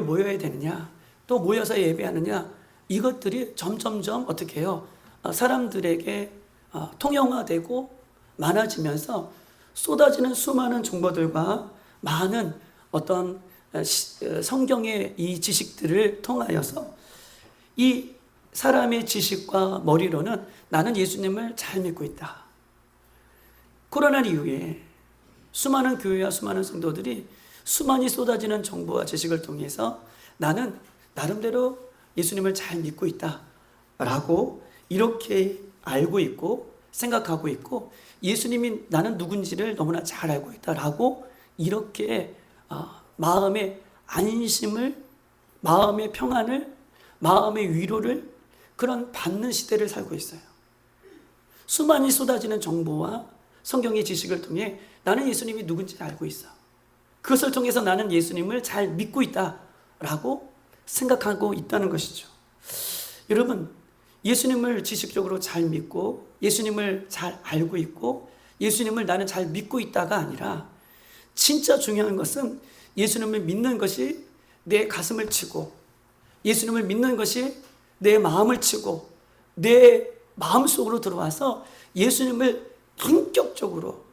모여야 되느냐, 또 모여서 예배하느냐, 이것들이 점점점 어떻게 해요? 사람들에게 통용화되고 많아지면서 쏟아지는 수많은 정보들과 많은 어떤 성경의 이 지식들을 통하여서 이 사람의 지식과 머리로는 나는 예수님을 잘 믿고 있다. 코로나 이후에 수많은 교회와 수많은 성도들이 수많이 쏟아지는 정보와 지식을 통해서 나는 나름대로 예수님을 잘 믿고 있다 라고 이렇게 알고 있고 생각하고 있고, 예수님이 나는 누군지를 너무나 잘 알고 있다라고 이렇게 마음의 안심을, 마음의 평안을, 마음의 위로를 그런 받는 시대를 살고 있어요. 수많이 쏟아지는 정보와 성경의 지식을 통해 나는 예수님이 누군지 알고 있어. 그것을 통해서 나는 예수님을 잘 믿고 있다라고 생각하고 있다는 것이죠. 여러분, 예수님을 지식적으로 잘 믿고 예수님을 잘 알고 있고 예수님을 나는 잘 믿고 있다가 아니라, 진짜 중요한 것은 예수님을 믿는 것이 내 가슴을 치고, 예수님을 믿는 것이 내 마음을 치고 내 마음속으로 들어와서 예수님을 인격적으로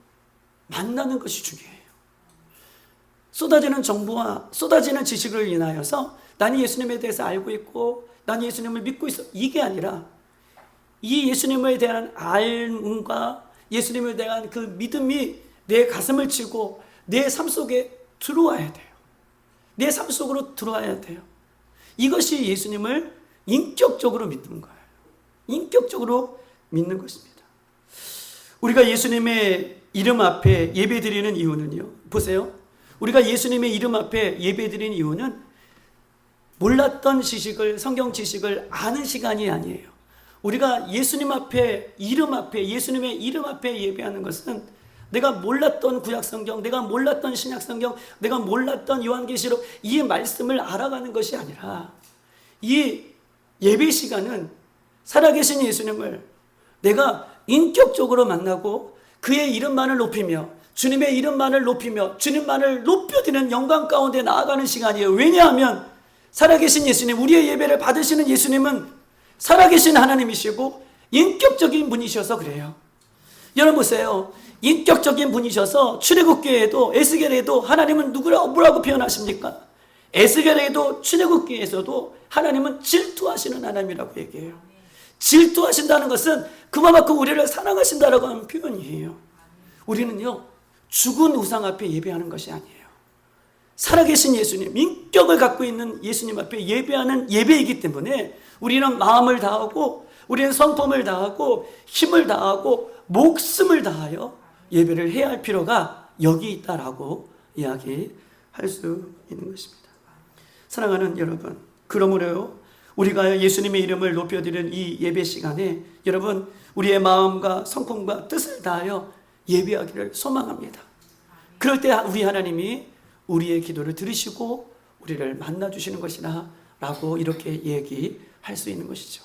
만나는 것이 중요해요. 쏟아지는 정보와 쏟아지는 지식을 인하여서 나는 예수님에 대해서 알고 있고 나는 예수님을 믿고 있어, 이게 아니라 이 예수님에 대한 알과 예수님에 대한 그 믿음이 내 가슴을 치고 내 삶 속에 들어와야 돼요. 내 삶 속으로 들어와야 돼요. 이것이 예수님을 인격적으로 믿는 거예요. 인격적으로 믿는 것입니다. 우리가 예수님의 이름 앞에 예배드리는 이유는요, 보세요. 우리가 예수님의 이름 앞에 예배드리는 이유는 몰랐던 지식을, 성경 지식을 아는 시간이 아니에요. 우리가 예수님 앞에, 이름 앞에, 예수님의 이름 앞에 예배하는 것은 내가 몰랐던 구약성경, 내가 몰랐던 신약성경, 내가 몰랐던 요한계시록, 이 말씀을 알아가는 것이 아니라 이 예배 시간은 살아계신 예수님을 내가 인격적으로 만나고 그의 이름만을 높이며 주님의 이름만을 높이며 주님만을 높여드리는 영광 가운데 나아가는 시간이에요. 왜냐하면 살아계신 예수님, 우리의 예배를 받으시는 예수님은 살아계신 하나님이시고 인격적인 분이셔서 그래요. 여러분 보세요. 인격적인 분이셔서 출애굽기에도 에스겔에도 하나님은 뭐라고 표현하십니까? 에스겔에도 출애굽기에서도 하나님은 질투하시는 하나님이라고 얘기해요. 질투하신다는 것은 그만큼 우리를 사랑하신다라고 하는 표현이에요. 우리는요, 죽은 우상 앞에 예배하는 것이 아니에요. 살아계신 예수님, 인격을 갖고 있는 예수님 앞에 예배하는 예배이기 때문에 우리는 마음을 다하고 우리는 성품을 다하고 힘을 다하고 목숨을 다하여 예배를 해야 할 필요가 여기 있다라고 이야기할 수 있는 것입니다. 사랑하는 여러분, 그러므로 우리가 예수님의 이름을 높여드리는 이 예배 시간에 여러분, 우리의 마음과 성품과 뜻을 다하여 예배하기를 소망합니다. 그럴 때 우리 하나님이 우리의 기도를 들으시고 우리를 만나주시는 것이라 라고 이렇게 얘기할 수 있는 것이죠.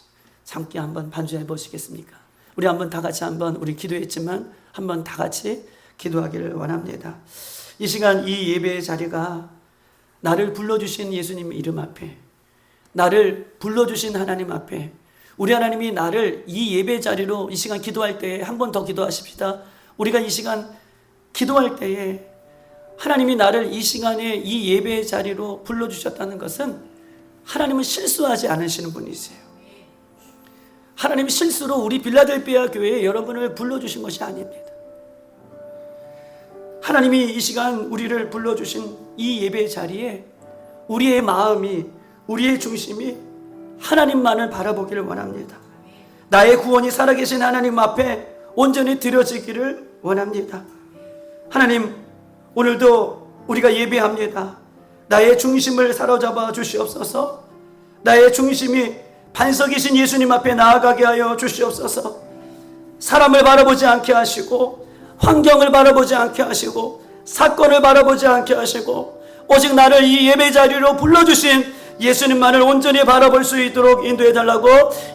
함께 한번 반주해 보시겠습니까? 우리 한번 다 같이 한번, 우리 기도했지만 한번 다 같이 기도하기를 원합니다. 이 시간 이 예배의 자리가 나를 불러주신 예수님 이름 앞에, 나를 불러주신 하나님 앞에, 우리 하나님이 나를 이 예배 자리로 이 시간 기도할 때에 한 번 더 기도하십시다. 우리가 이 시간 기도할 때에 하나님이 나를 이 시간에 이 예배의 자리로 불러주셨다는 것은 하나님은 실수하지 않으시는 분이세요. 하나님이 실수로 우리 빌라델비아 교회에 여러분을 불러주신 것이 아닙니다. 하나님이 이 시간 우리를 불러주신 이 예배의 자리에 우리의 마음이, 우리의 중심이 하나님만을 바라보기를 원합니다. 나의 구원이 살아계신 하나님 앞에 온전히 드려지기를 원합니다. 하나님, 오늘도 우리가 예배합니다. 나의 중심을 사로잡아 주시옵소서. 나의 중심이 반석이신 예수님 앞에 나아가게 하여 주시옵소서. 사람을 바라보지 않게 하시고 환경을 바라보지 않게 하시고 사건을 바라보지 않게 하시고 오직 나를 이 예배 자리로 불러주신 예수님만을 온전히 바라볼 수 있도록 인도해달라고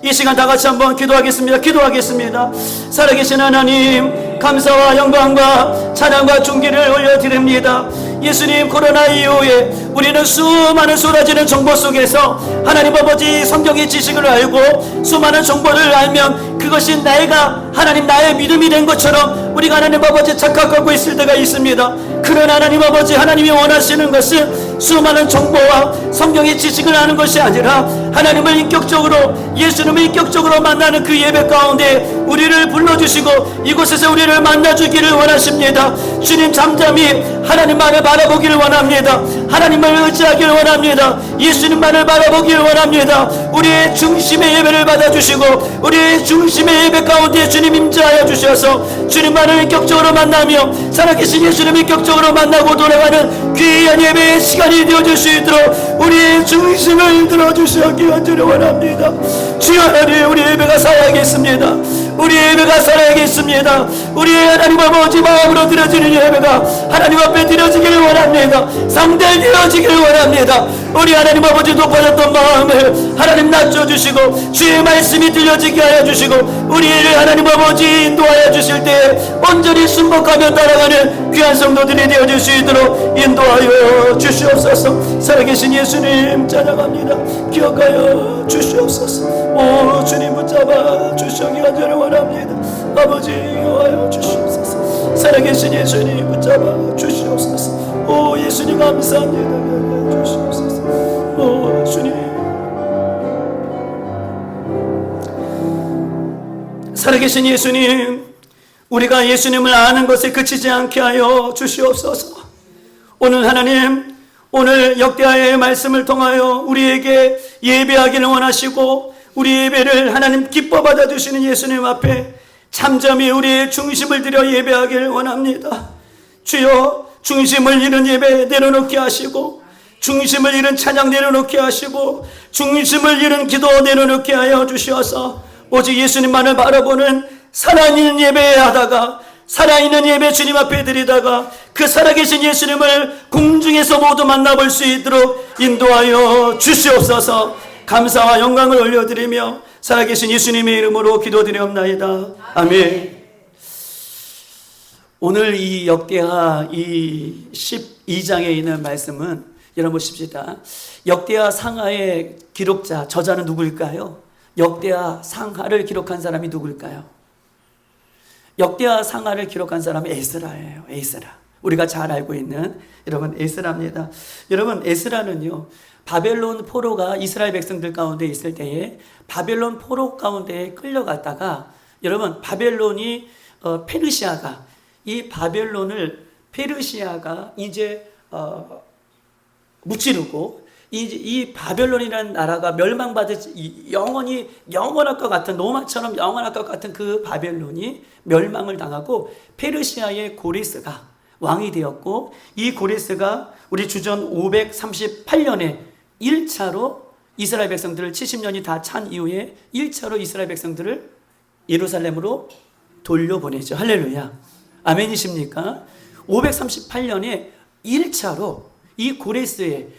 이 시간 다 같이 한번 기도하겠습니다. 살아계신 하나님, 감사와 영광과 찬양과 존귀를 올려드립니다. 예수님, 코로나 이후에 우리는 수많은 쏟아지는 정보 속에서 하나님 아버지 성경의 지식을 알고 수많은 정보를 알면 그것이 내가 하나님 나의 믿음이 된 것처럼 우리가 하나님 아버지 착각하고 있을 때가 있습니다. 그러나 하나님 아버지, 하나님이 원하시는 것은 수많은 정보와 성경의 지식을 아는 것이 아니라 하나님을 인격적으로, 예수님을 인격적으로 만나는 그 예배 가운데 우리를 불러주시고 이곳에서 우리를 만나주기를 원하십니다. 주님, 잠잠히 하나님만을 바라보기를 원합니다. 하나님을 의지하기를 원합니다. 예수님만을 바라보기를 원합니다. 우리의 중심의 예배를 받아주시고 우리의 중심의 예배 가운데 주님 임재하여 주셔서 주님만을 인격적으로 만나며 살아계신 예수님을 인격적으로 만나고 돌아가는 귀한 예배의 시간이 되어줄 수 있도록 우리의 중심을 들어주시기 간절히 원합니다. 주여 하나님, 우리 예배가 살아야겠습니다. 우리 예배가 살아야겠습니다. 우리의 하나님 아버지 마음으로 드려지는 예배가 하나님 앞에 드려지기를 원합니다. 상대되어지기를 원합니다. 우리 하나님 아버지 높아졌던 마음을 하나님 낮춰주시고 주의 말씀이 들려지게 하여 주시고 우리를 하나님 아버지 인도하여 주실 때 온전히 순복하며 따라가는 귀한 성도들이 되어줄 수 있도록 인도하여 주시옵소서. 살아계신 예수님 찬양합니다. 기억하여 주시옵소서. 오 주님, 붙잡아 주시기 간절히 원합니다. 아버지, 하여 주시옵소서. 살아계신 예수님 붙잡아 주시옵소서. 오 예수님 감사합니다. 주시옵소서. 오 주님, 살아계신 예수님, 우리가 예수님을 아는 것에 그치지 않게 하여 주시옵소서. 오늘 하나님, 오늘 역대하의 말씀을 통하여 우리에게 예배하기를 원하시고 우리 예배를 하나님 기뻐 받아주시는 예수님 앞에 잠잠히 우리의 중심을 들여 예배하기를 원합니다. 주여, 중심을 잃은 예배 내려놓게 하시고 중심을 잃은 찬양 내려놓게 하시고 중심을 잃은 기도 내려놓게 하여 주셔서 오직 예수님만을 바라보는 살아있는 예배 하다가 살아있는 예배 주님 앞에 드리다가 그 살아계신 예수님을 공중에서 모두 만나볼 수 있도록 인도하여 주시옵소서. 감사와 영광을 올려드리며 살아계신 예수님의 이름으로 기도드리옵나이다. 아멘. 오늘 이 역대하 이 12장에 있는 말씀은 여러분 보십시다. 역대하 상하의 기록자, 저자는 누구일까요? 역대하 상하를 기록한 사람이 누구일까요? 역대하 상하를 기록한 사람은 에스라예요. 에스라. 우리가 잘 알고 있는 여러분 에스라입니다. 여러분, 에스라는요, 바벨론 포로가 이스라엘 백성들 가운데 있을 때에 바벨론 포로 가운데 끌려갔다가 여러분, 바벨론이 페르시아가 이 바벨론을 페르시아가 이제 무찌르고 이 바벨론이라는 나라가 멸망받을 영원히 영원할 것 같은 로마처럼 영원할 것 같은 그 바벨론이 멸망을 당하고 페르시아의 고레스가 왕이 되었고 이 고레스가 우리 주전 538년에 1차로 이스라엘 백성들을 70년이 다 찬 이후에 1차로 이스라엘 백성들을 예루살렘으로 돌려보내죠. 할렐루야. 아멘이십니까? 538년에 1차로 이 고레스의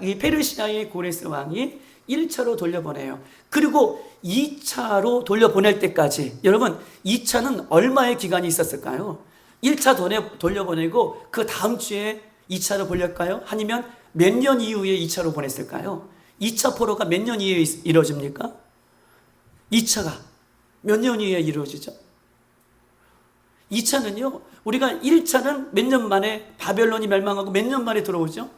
이 페르시아의 고레스 왕이 1차로 돌려보내요. 그리고 2차로 돌려보낼 때까지 여러분 2차는 얼마의 기간이 있었을까요? 1차 돌려보내고 그 다음 주에 2차로 보낼까요? 아니면 몇 년 이후에 2차로 보냈을까요? 2차 포로가 몇 년 이후에 이루어집니까? 2차가 몇 년 이후에 이루어지죠? 2차는요, 우리가 1차는 몇 년 만에 바벨론이 멸망하고 몇 년 만에 들어오죠?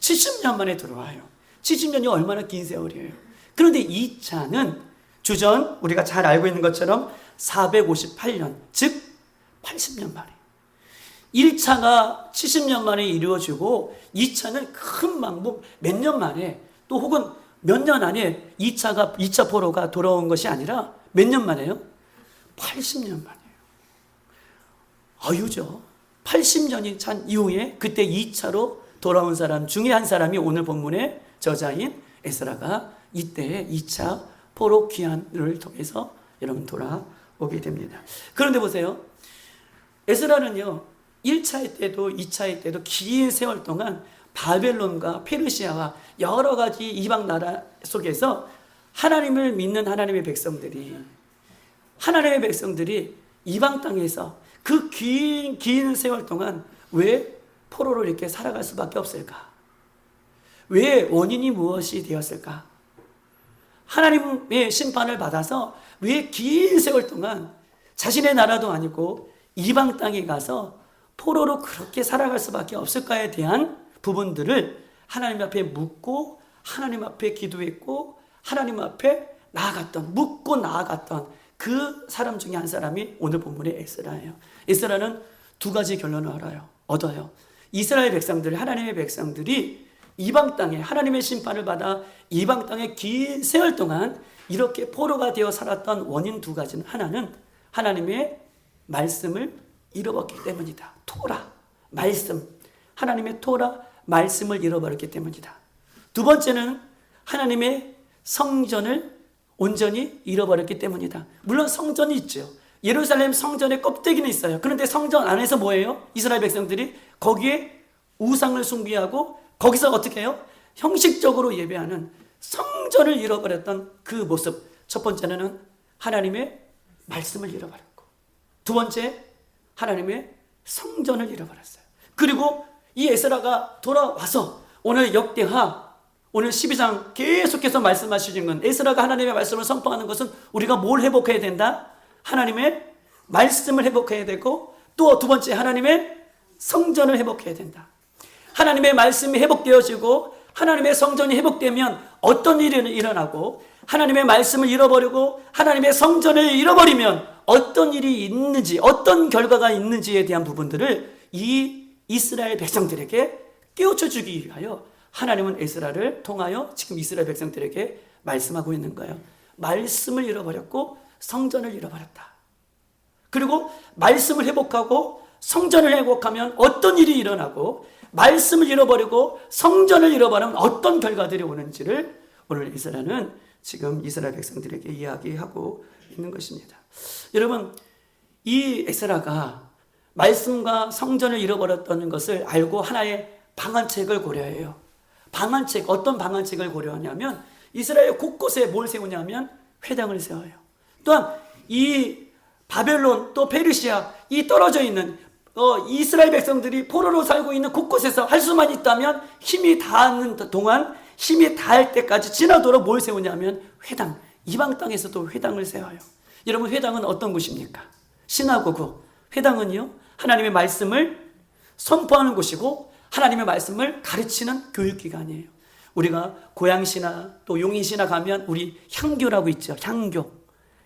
70년 만에 들어와요. 70년이 얼마나 긴 세월이에요. 그런데 2차는 주전 우리가 잘 알고 있는 것처럼 458년, 즉 80년 만에. 1차가 70년 만에 이루어지고 2차는 큰 망국 몇 년 만에 또 혹은 몇 년 안에 2차 포로가 돌아온 것이 아니라 몇 년 만에요? 80년 만에. 아유죠. 80년이 찬 이후에 그때 2차로 돌아온 사람 중에 한 사람이 오늘 본문의 저자인 에스라가 이때 2차 포로 귀환을 통해서 여러분 돌아오게 됩니다. 그런데 보세요. 에스라는요, 1차의 때도 2차의 때도 긴 세월 동안 바벨론과 페르시아와 여러 가지 이방 나라 속에서 하나님을 믿는 하나님의 백성들이 이방 땅에서 그 긴 세월 동안 왜 포로로 이렇게 살아갈 수밖에 없을까? 왜 원인이 무엇이 되었을까? 하나님의 심판을 받아서 왜 긴 세월 동안 자신의 나라도 아니고 이방 땅에 가서 포로로 그렇게 살아갈 수밖에 없을까에 대한 부분들을 하나님 앞에 묻고 하나님 앞에 기도했고 하나님 앞에 묻고 나아갔던 그 사람 중에 한 사람이 오늘 본문의 에스라예요. 에스라는 두 가지 결론을 얻어요. 이스라엘 백성들, 하나님의 백성들이 이방 땅에 하나님의 심판을 받아 이방 땅에 긴 세월 동안 이렇게 포로가 되어 살았던 원인 두 가지는, 하나는 하나님의 말씀을 잃어버렸기 때문이다. 토라, 말씀, 하나님의 토라, 말씀을 잃어버렸기 때문이다. 두 번째는 하나님의 성전을 온전히 잃어버렸기 때문이다. 물론 성전이 있죠. 예루살렘 성전의 껍데기는 있어요. 그런데 성전 안에서 뭐예요? 이스라엘 백성들이 거기에 우상을 숭배하고 거기서 어떻게 해요? 형식적으로 예배하는 성전을 잃어버렸던 그 모습. 첫 번째는 하나님의 말씀을 잃어버렸고, 두 번째 하나님의 성전을 잃어버렸어요. 그리고 이 에스라가 돌아와서 오늘 역대하, 오늘 12장 계속해서 말씀하시는 건, 에스라가 하나님의 말씀을 선포하는 것은 우리가 뭘 회복해야 된다? 하나님의 말씀을 회복해야 되고, 또 두 번째 하나님의 성전을 회복해야 된다. 하나님의 말씀이 회복되어지고 하나님의 성전이 회복되면 어떤 일이 일어나고, 하나님의 말씀을 잃어버리고 하나님의 성전을 잃어버리면 어떤 일이 있는지, 어떤 결과가 있는지에 대한 부분들을 이 이스라엘 백성들에게 깨우쳐 주기 위하여 하나님은 에스라를 통하여 지금 이스라엘 백성들에게 말씀하고 있는 거예요. 말씀을 잃어버렸고 성전을 잃어버렸다. 그리고 말씀을 회복하고 성전을 회복하면 어떤 일이 일어나고, 말씀을 잃어버리고 성전을 잃어버리면 어떤 결과들이 오는지를 오늘 에스라는 지금 이스라엘 백성들에게 이야기하고 있는 것입니다. 여러분, 이 에스라가 말씀과 성전을 잃어버렸다는 것을 알고 하나의 방안책을 고려해요. 방안책, 어떤 방안책을 고려하냐면 이스라엘 곳곳에 뭘 세우냐면 회당을 세워요. 또한 이 바벨론, 또 페르시아, 이 떨어져 있는 이스라엘 백성들이 포로로 살고 있는 곳곳에서 할 수만 있다면 힘이 닿는 동안, 힘이 닿을 때까지 지나도록 뭘 세우냐면 회당, 이방 땅에서도 회당을 세워요. 여러분, 회당은 어떤 곳입니까? 시나고그. 회당은요, 하나님의 말씀을 선포하는 곳이고 하나님의 말씀을 가르치는 교육기관이에요. 우리가 고양시나 또 용인시나 가면 우리 향교라고 있죠. 향교.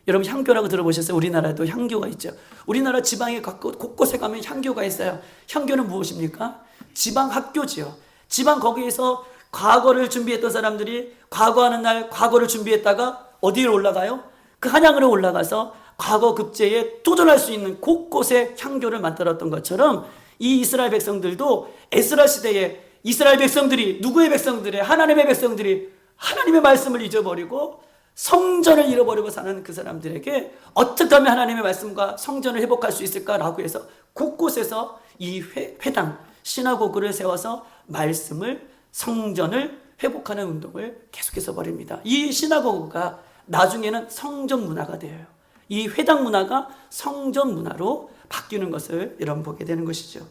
여러분, 향교라고 들어보셨어요? 우리나라에도 향교가 있죠. 우리나라 지방에 곳곳에 가면 향교가 있어요. 향교는 무엇입니까? 지방 학교지요. 지방 거기에서 과거를 준비했던 사람들이 과거하는 날 과거를 준비했다가 어디로 올라가요? 그 한양으로 올라가서 과거 급제에 도전할 수 있는 곳곳에 향교를 만들었던 것처럼 이 이스라엘 백성들도 에스라 시대에 이스라엘 백성들이, 누구의 백성들이? 하나님의 백성들이 하나님의 말씀을 잊어버리고 성전을 잃어버리고 사는 그 사람들에게 어떻게 하면 하나님의 말씀과 성전을 회복할 수 있을까라고 해서 곳곳에서 이 회당, 시나고그를 세워서 말씀을, 성전을 회복하는 운동을 계속해서 벌입니다. 이 시나고그가 나중에는 성전 문화가 되어요. 이 회당 문화가 성전 문화로 바뀌는 것을 여러분 보게 되는 것이죠.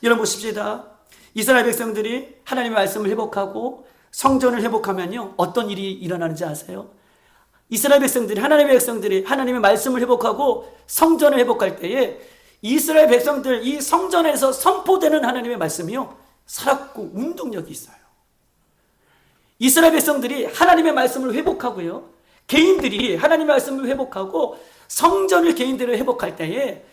여러분 보십시다. 이스라엘 백성들이 하나님의 말씀을 회복하고 성전을 회복하면요, 어떤 일이 일어나는지 아세요? 이스라엘 백성들이, 하나님의 백성들이 하나님의 말씀을 회복하고 성전을 회복할 때에 이스라엘 백성들, 이 성전에서 선포되는 하나님의 말씀이요, 살았고 운동력이 있어요. 이스라엘 백성들이 하나님의 말씀을 회복하고요, 개인들이 하나님의 말씀을 회복하고 성전을 개인들을 회복할 때에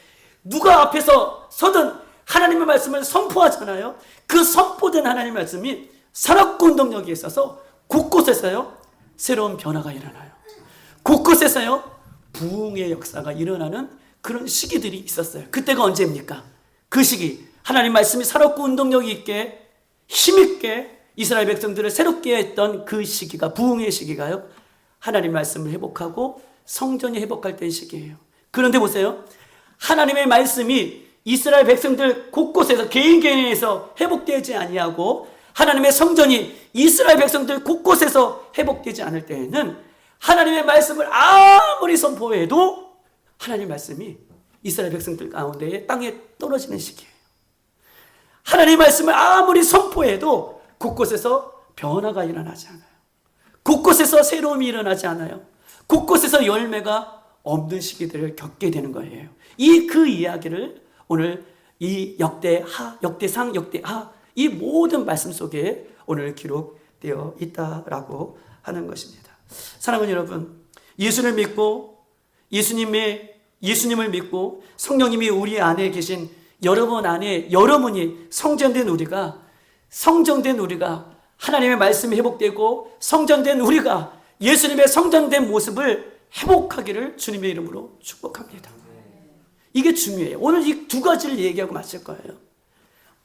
누가 앞에서 서든 하나님의 말씀을 선포하잖아요. 그 선포된 하나님의 말씀이 살았고 운동력이 있어서 곳곳에서요, 새로운 변화가 일어나요. 곳곳에서요, 부흥의 역사가 일어나는 그런 시기들이 있었어요. 그때가 언제입니까? 그 시기, 하나님 말씀이 살았고 운동력이 있게, 힘있게 이스라엘 백성들을 새롭게 했던 그 시기가, 부흥의 시기가요, 하나님 말씀을 회복하고 성전이 회복할 때의 시기예요. 그런데 보세요, 하나님의 말씀이 이스라엘 백성들 곳곳에서 개인에서 회복되지 아니하고 하나님의 성전이 이스라엘 백성들 곳곳에서 회복되지 않을 때에는 하나님의 말씀을 아무리 선포해도 하나님의 말씀이 이스라엘 백성들 가운데에 땅에 떨어지는 시기예요. 하나님의 말씀을 아무리 선포해도 곳곳에서 변화가 일어나지 않아요. 곳곳에서 새로움이 일어나지 않아요. 곳곳에서 열매가 없는 시기들을 겪게 되는 거예요. 그 이야기를 오늘 이 역대하, 역대상, 역대하 이 모든 말씀 속에 오늘 기록되어 있다라고 하는 것입니다. 사랑하는 여러분, 예수를 믿고 예수님을 믿고 성령님이 우리 안에 계신 여러분 안에 여러분이 성전된 우리가 하나님의 말씀이 회복되고 성전된 우리가 예수님의 성전된 모습을 회복하기를 주님의 이름으로 축복합니다. 이게 중요해요. 오늘 이 두 가지를 얘기하고 마칠 거예요.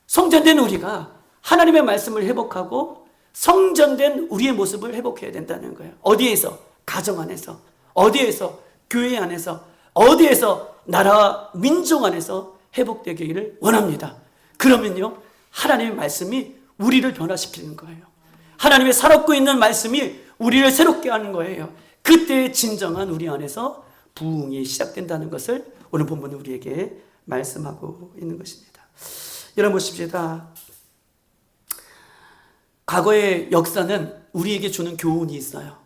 성전된 우리가 하나님의 말씀을 회복하고 성전된 우리의 모습을 회복해야 된다는 거예요. 어디에서? 가정 안에서. 어디에서? 교회 안에서. 어디에서? 나라와 민족 안에서 회복되기를 원합니다. 그러면요, 하나님의 말씀이 우리를 변화시키는 거예요. 하나님의 살았고 있는 말씀이 우리를 새롭게 하는 거예요. 그때 진정한 우리 안에서 부흥이 시작된다는 것을 오늘 본문은 우리에게 말씀하고 있는 것입니다. 여러분 보십시다. 과거의 역사는 우리에게 주는 교훈이 있어요.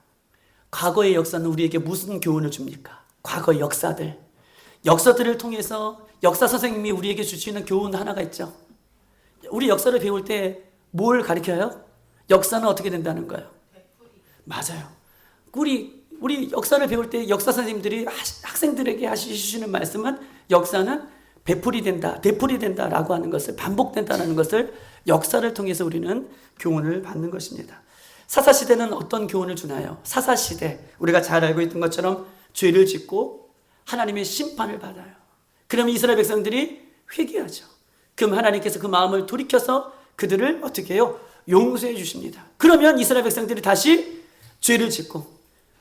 과거의 역사는 우리에게 무슨 교훈을 줍니까? 과거의 역사들을 통해서 역사 선생님이 우리에게 주시는 교훈 하나가 있죠. 우리 역사를 배울 때 뭘 가르쳐요? 역사는 어떻게 된다는 거예요? 맞아요. 우리 역사를 배울 때 역사 선생님들이 학생들에게 하시는 말씀은 역사는 되풀이 된다라고 하는 것을, 반복된다는 것을 역사를 통해서 우리는 교훈을 받는 것입니다. 사사시대는 어떤 교훈을 주나요? 사사시대, 우리가 잘 알고 있던 것처럼 죄를 짓고 하나님의 심판을 받아요. 그러면 이스라엘 백성들이 회개하죠. 그럼 하나님께서 그 마음을 돌이켜서 그들을 어떻게 해요? 용서해 주십니다. 그러면 이스라엘 백성들이 다시 죄를 짓고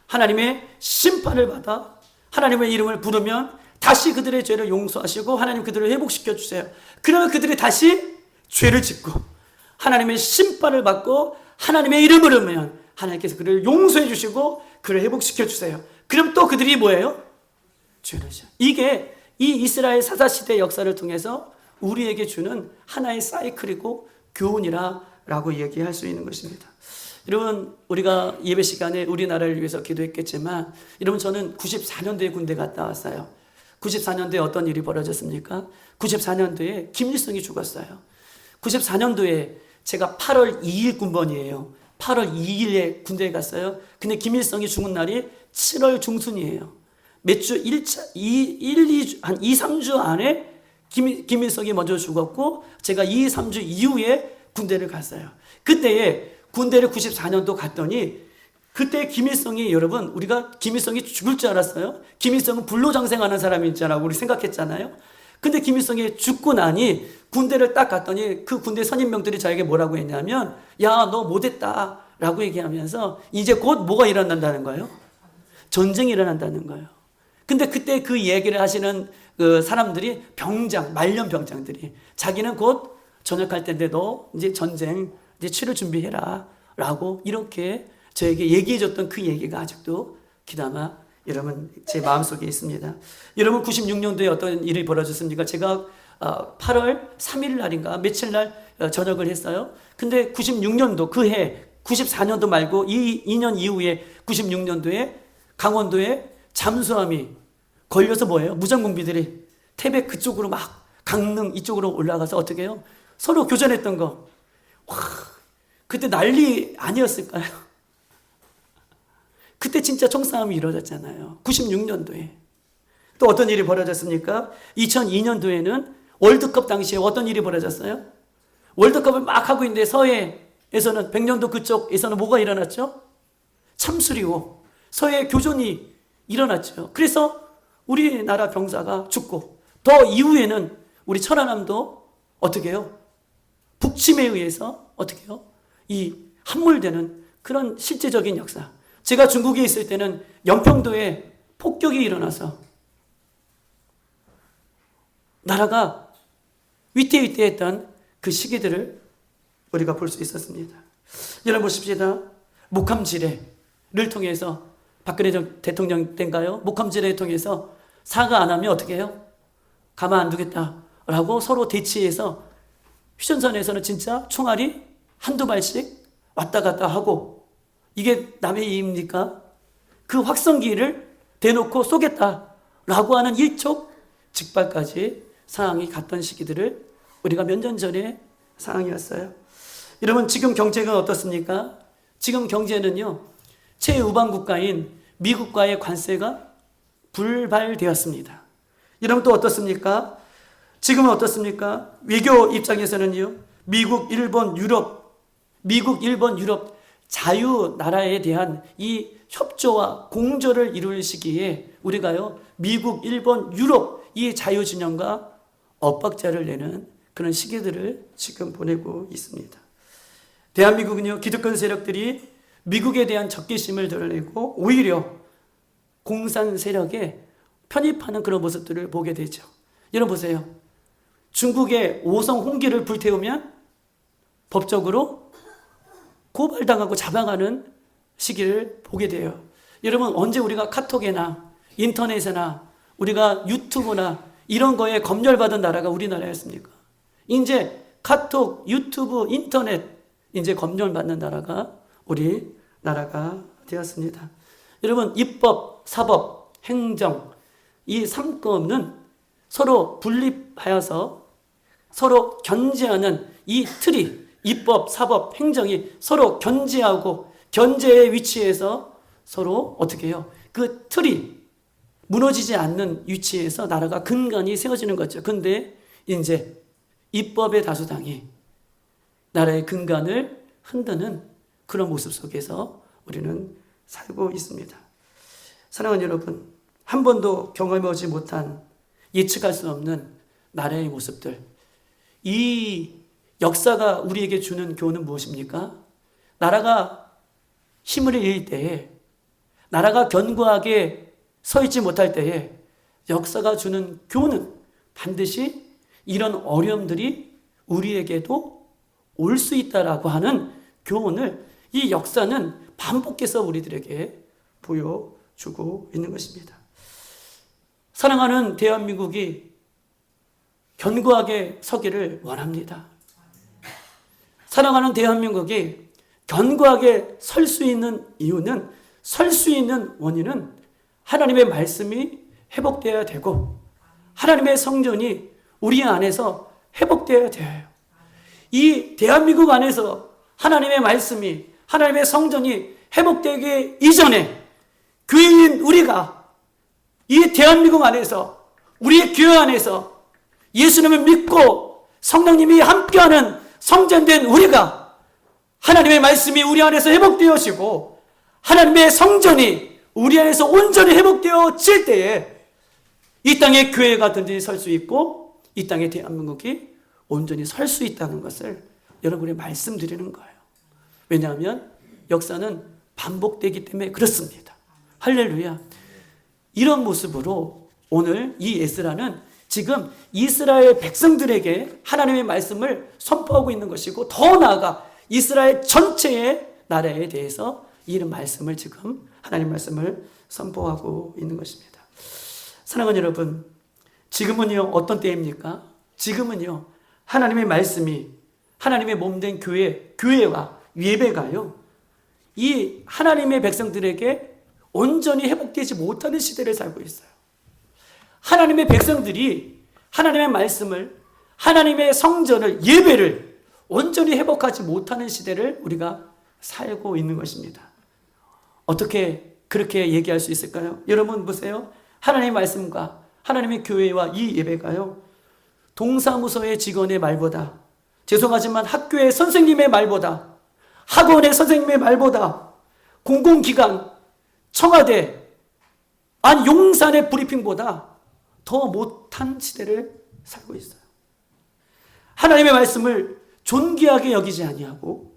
하나님의 심판을 받아 하나님의 이름을 부르면 다시 그들의 죄를 용서하시고 하나님 그들을 회복시켜 주세요. 그러면 그들이 다시 죄를 짓고 하나님의 심판을 받고 하나님의 이름을 부르면 하나님께서 그들을 용서해 주시고 그를 회복시켜 주세요. 그럼 또 그들이 뭐예요? 죄를 지어요. 이게 이 이스라엘 사사시대 역사를 통해서 우리에게 주는 하나의 사이클이고 교훈이라고 얘기할 수 있는 것입니다. 여러분, 우리가 예배 시간에 우리나라를 위해서 기도했겠지만, 여러분, 저는 94년도에 군대 갔다 왔어요. 94년도에 어떤 일이 벌어졌습니까? 94년도에 김일성이 죽었어요. 94년도에 제가 8월 2일 군번이에요. 8월 2일에 군대에 갔어요. 근데 김일성이 죽은 날이 7월 중순이에요. 몇 주, 한 2, 3주 안에 김일성이 먼저 죽었고, 제가 2, 3주 이후에 군대를 갔어요. 그때에 군대를 94년도 갔더니, 그때 김일성이, 여러분, 우리가 김일성이 죽을 줄 알았어요. 김일성은 불로장생하는 사람인 줄 알고 우리 생각했잖아요. 근데 김일성이 죽고 나니 군대를 딱 갔더니 그 군대 선임병들이 저에게 뭐라고 했냐면, 야, 너 못했다 라고 얘기하면서 이제 곧 뭐가 일어난다는 거예요? 전쟁이 일어난다는 거예요. 근데 그때 그 얘기를 하시는 그 사람들이 말년 병장들이 자기는 곧 전역할 때인데 너 이제 전쟁 이제 치를 준비해라 라고 이렇게 저에게 얘기해줬던 그 얘기가 아직도 귀담아 여러분 제 마음속에 있습니다. 여러분 96년도에 어떤 일이 벌어졌습니까? 제가 8월 3일 날인가 며칠 날 전역을 했어요. 근데 96년도 그 해 94년도 말고 2년 이후에 96년도에 강원도에 잠수함이 걸려서 뭐예요? 무장공비들이 태백 그쪽으로 막 강릉 이쪽으로 올라가서 어떻게 해요? 서로 교전했던 거. 와, 그때 난리 아니었을까요? 그때 진짜 총싸움이 이루어졌잖아요. 96년도에. 또 어떤 일이 벌어졌습니까? 2002년도에는 월드컵 당시에 어떤 일이 벌어졌어요? 월드컵을 막 하고 있는데 서해에서는 백령도 그쪽에서는 뭐가 일어났죠? 참수리고 서해 교전이 일어났죠. 그래서 우리나라 병사가 죽고 더 이후에는 우리 천안함도 어떻게 해요? 북침에 의해서 어떻게 해요? 이 함몰되는 그런 실제적인 역사. 제가 중국에 있을 때는 연평도에 폭격이 일어나서 나라가 위태위태했던 그 시기들을 우리가 볼 수 있었습니다. 여러분 보십시다. 목함지뢰를 통해서 박근혜 대통령 때인가요? 목함지뢰를 통해서 사과 안 하면 어떻게 해요? 가만 안 두겠다라고 서로 대치해서 휴전선에서는 진짜 총알이 한두 발씩 왔다 갔다 하고, 이게 남의 이입니까? 그 확성기를 대놓고 쏘겠다라고 하는 일촉즉발까지 상황이 갔던 시기들을 우리가 몇 년 전에 상황이었어요. 여러분, 지금 경제가 어떻습니까? 지금 경제는요, 최우방 국가인 미국과의 관세가 불발되었습니다. 여러분, 또 어떻습니까? 지금은 어떻습니까? 외교 입장에서는요, 미국, 일본, 유럽 자유 나라에 대한 이 협조와 공조를 이룰 시기에 우리가요, 미국, 일본, 유럽 이 자유 진영과 엇박자를 내는 그런 시기들을 지금 보내고 있습니다. 대한민국은요, 기득권 세력들이 미국에 대한 적개심을 드러내고 오히려 공산 세력에 편입하는 그런 모습들을 보게 되죠. 여러분 보세요. 중국의 오성 홍기를 불태우면 법적으로 고발당하고 잡아가는 시기를 보게 돼요. 여러분, 언제 우리가 카톡이나 인터넷이나 우리가 유튜브나 이런 거에 검열받은 나라가 우리나라였습니까? 이제 카톡, 유튜브, 인터넷 이제 검열받는 나라가 우리나라가 되었습니다. 여러분, 입법, 사법, 행정 이 3급은 서로 분립하여서 서로 견제하는 이 틀이, 입법, 사법, 행정이 서로 견제하고 견제의 위치에서 서로 어떻게 해요? 그 틀이 무너지지 않는 위치에서 나라가 근간이 세워지는 거죠. 근데 이제 입법의 다수당이 나라의 근간을 흔드는 그런 모습 속에서 우리는 살고 있습니다. 사랑하는 여러분, 한 번도 경험해보지 못한 예측할 수 없는 나라의 모습들, 이 역사가 우리에게 주는 교훈은 무엇입니까? 나라가 힘을 잃을 때에, 나라가 견고하게 서 있지 못할 때에 역사가 주는 교훈은 반드시 이런 어려움들이 우리에게도 올 수 있다라고 하는 교훈을 이 역사는 반복해서 우리들에게 보여주고 있는 것입니다. 사랑하는 대한민국이 견고하게 서기를 원합니다. 사랑하는 대한민국이 견고하게 설 수 있는 이유는, 설 수 있는 원인은 하나님의 말씀이 회복되어야 되고 하나님의 성전이 우리 안에서 회복되어야 돼요. 이 대한민국 안에서 하나님의 말씀이, 하나님의 성전이 회복되기 이전에 교회인 우리가 이 대한민국 안에서, 우리의 교회 안에서 예수님을 믿고 성령님이 함께하는 성전된 우리가 하나님의 말씀이 우리 안에서 회복되어지고 하나님의 성전이 우리 안에서 온전히 회복되어질 때에 이 땅에 교회가 든든히 설 수 있고 이 땅에 대한민국이 온전히 설 수 있다는 것을 여러분이 말씀드리는 거예요. 왜냐하면 역사는 반복되기 때문에 그렇습니다. 할렐루야. 이런 모습으로 오늘 이 에스라는 지금 이스라엘 백성들에게 하나님의 말씀을 선포하고 있는 것이고, 더 나아가 이스라엘 전체의 나라에 대해서 이런 말씀을 지금 하나님 말씀을 선포하고 있는 것입니다. 사랑하는 여러분, 지금은요 어떤 때입니까? 지금은요 하나님의 말씀이, 하나님의 몸된 교회와 예배가요 이 하나님의 백성들에게 온전히 회복되지 못하는 시대를 살고 있어요. 하나님의 백성들이 하나님의 말씀을, 하나님의 성전을, 예배를 온전히 회복하지 못하는 시대를 우리가 살고 있는 것입니다. 어떻게 그렇게 얘기할 수 있을까요? 여러분 보세요. 하나님의 말씀과 하나님의 교회와 이 예배가요 동사무소의 직원의 말보다, 죄송하지만 학교의 선생님의 말보다, 학원의 선생님의 말보다, 공공기관, 청와대, 용산의 브리핑보다 더 못한 시대를 살고 있어요. 하나님의 말씀을 존귀하게 여기지 아니하고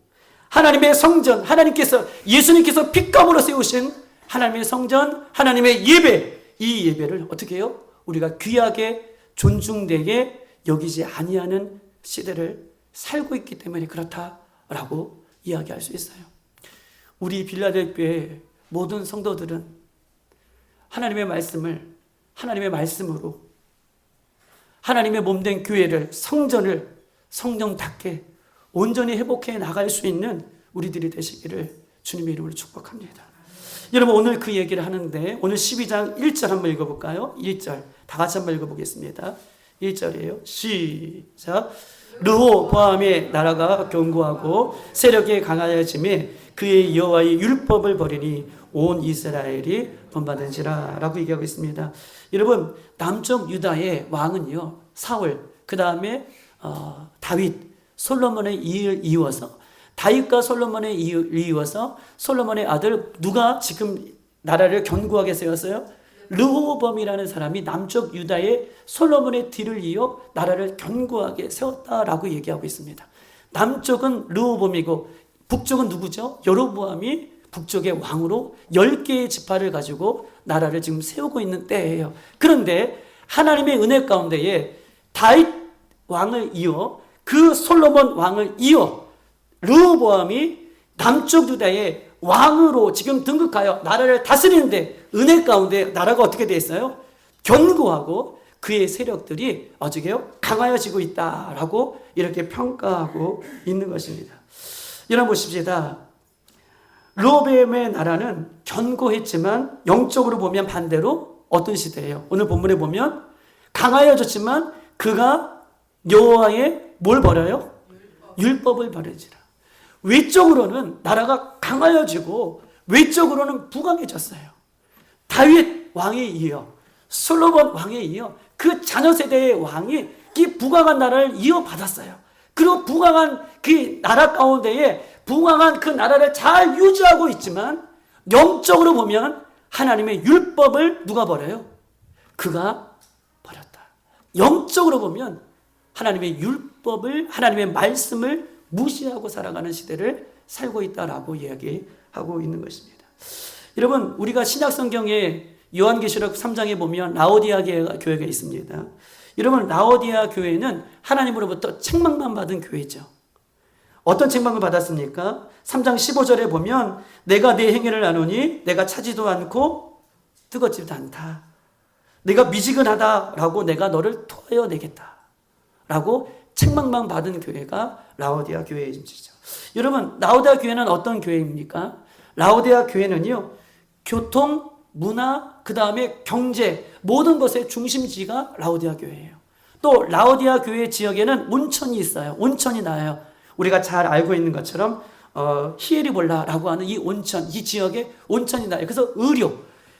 하나님의 성전, 하나님께서, 예수님께서 핏값으로 세우신 하나님의 성전, 하나님의 예배, 이 예배를 어떻게 해요? 우리가 귀하게 존중되게 여기지 아니하는 시대를 살고 있기 때문에 그렇다라고 이야기할 수 있어요. 우리 빌라델피아의 모든 성도들은 하나님의 말씀을 하나님의 말씀으로 하나님의 몸된 교회를, 성전을 성령답게 온전히 회복해 나갈 수 있는 우리들이 되시기를 주님의 이름으로 축복합니다. 여러분, 오늘 그 얘기를 하는데 오늘 12장 1절 한번 읽어볼까요? 1절 다 같이 한번 읽어보겠습니다. 1절이에요. 시작. 르호보암의 나라가 견고하고 세력이 강하여짐에 그의 여호와의 율법을 버리니 온 이스라엘이 본받은지라 라고 얘기하고 있습니다. 여러분, 남쪽 유다의 왕은요, 사울, 그 다음에 다윗, 솔로몬의 이어서 다윗과 솔로몬의 이어서 솔로몬의 아들 누가 지금 나라를 견고하게 세웠어요? 르호보암이라는 사람이 남쪽 유다의 솔로몬의 뒤를 이어 나라를 견고하게 세웠다라고 얘기하고 있습니다. 남쪽은 르호보암이고 북쪽은 누구죠? 여로보암이 북쪽의 왕으로 10개의 지파를 가지고 나라를 지금 세우고 있는 때예요. 그런데 하나님의 은혜 가운데에 다윗 왕을 이어 그 솔로몬 왕을 이어 르호보암이 남쪽 유다의 왕으로 지금 등극하여 나라를 다스리는데 은혜 가운데 나라가 어떻게 되어 있어요? 견고하고 그의 세력들이 어떻게요? 강하여지고 있다라고 이렇게 평가하고 있는 것입니다. 여러분 보십시다. 르호보암의 나라는 견고했지만 영적으로 보면 반대로 어떤 시대예요? 오늘 본문에 보면 강하여졌지만 그가 여호와의 뭘 버려요? 율법을 버리지라. 외적으로는 나라가 강하여지고 외적으로는 부강해졌어요. 다윗 왕에 이어 솔로몬 왕에 이어 그 자녀 세대의 왕이 이 부강한 나라를 이어받았어요. 그리고 부강한 그 나라 가운데에 부강한 그 나라를 잘 유지하고 있지만 영적으로 보면 하나님의 율법을 누가 버려요? 그가 버렸다. 영적으로 보면 하나님의 율법을, 하나님의 말씀을 무시하고 살아가는 시대를 살고 있다라고 이야기하고 있는 것입니다. 여러분, 우리가 신약성경에 요한계시록 3장에 보면 라오디아 교회가 있습니다. 여러분, 라오디아 교회는 하나님으로부터 책망만 받은 교회죠. 어떤 책망을 받았습니까? 3장 15절에 보면 내가 내 행위를 아노니 내가 차지도 않고 뜨겁지도 않다. 내가 미지근하다라고 내가 너를 토하여내겠다 라고 책망만 받은 교회가 라오디아 교회이죠. 여러분, 라오디아 교회는 어떤 교회입니까? 라오디아 교회는요, 교통, 문화, 그 다음에 경제, 모든 것의 중심지가 라오디아 교회예요. 또 라오디아 교회 지역에는 온천이 있어요. 온천이 나요. 우리가 잘 알고 있는 것처럼 히에리볼라라고 하는 이 온천, 이 지역에 온천이 나요. 그래서 의료,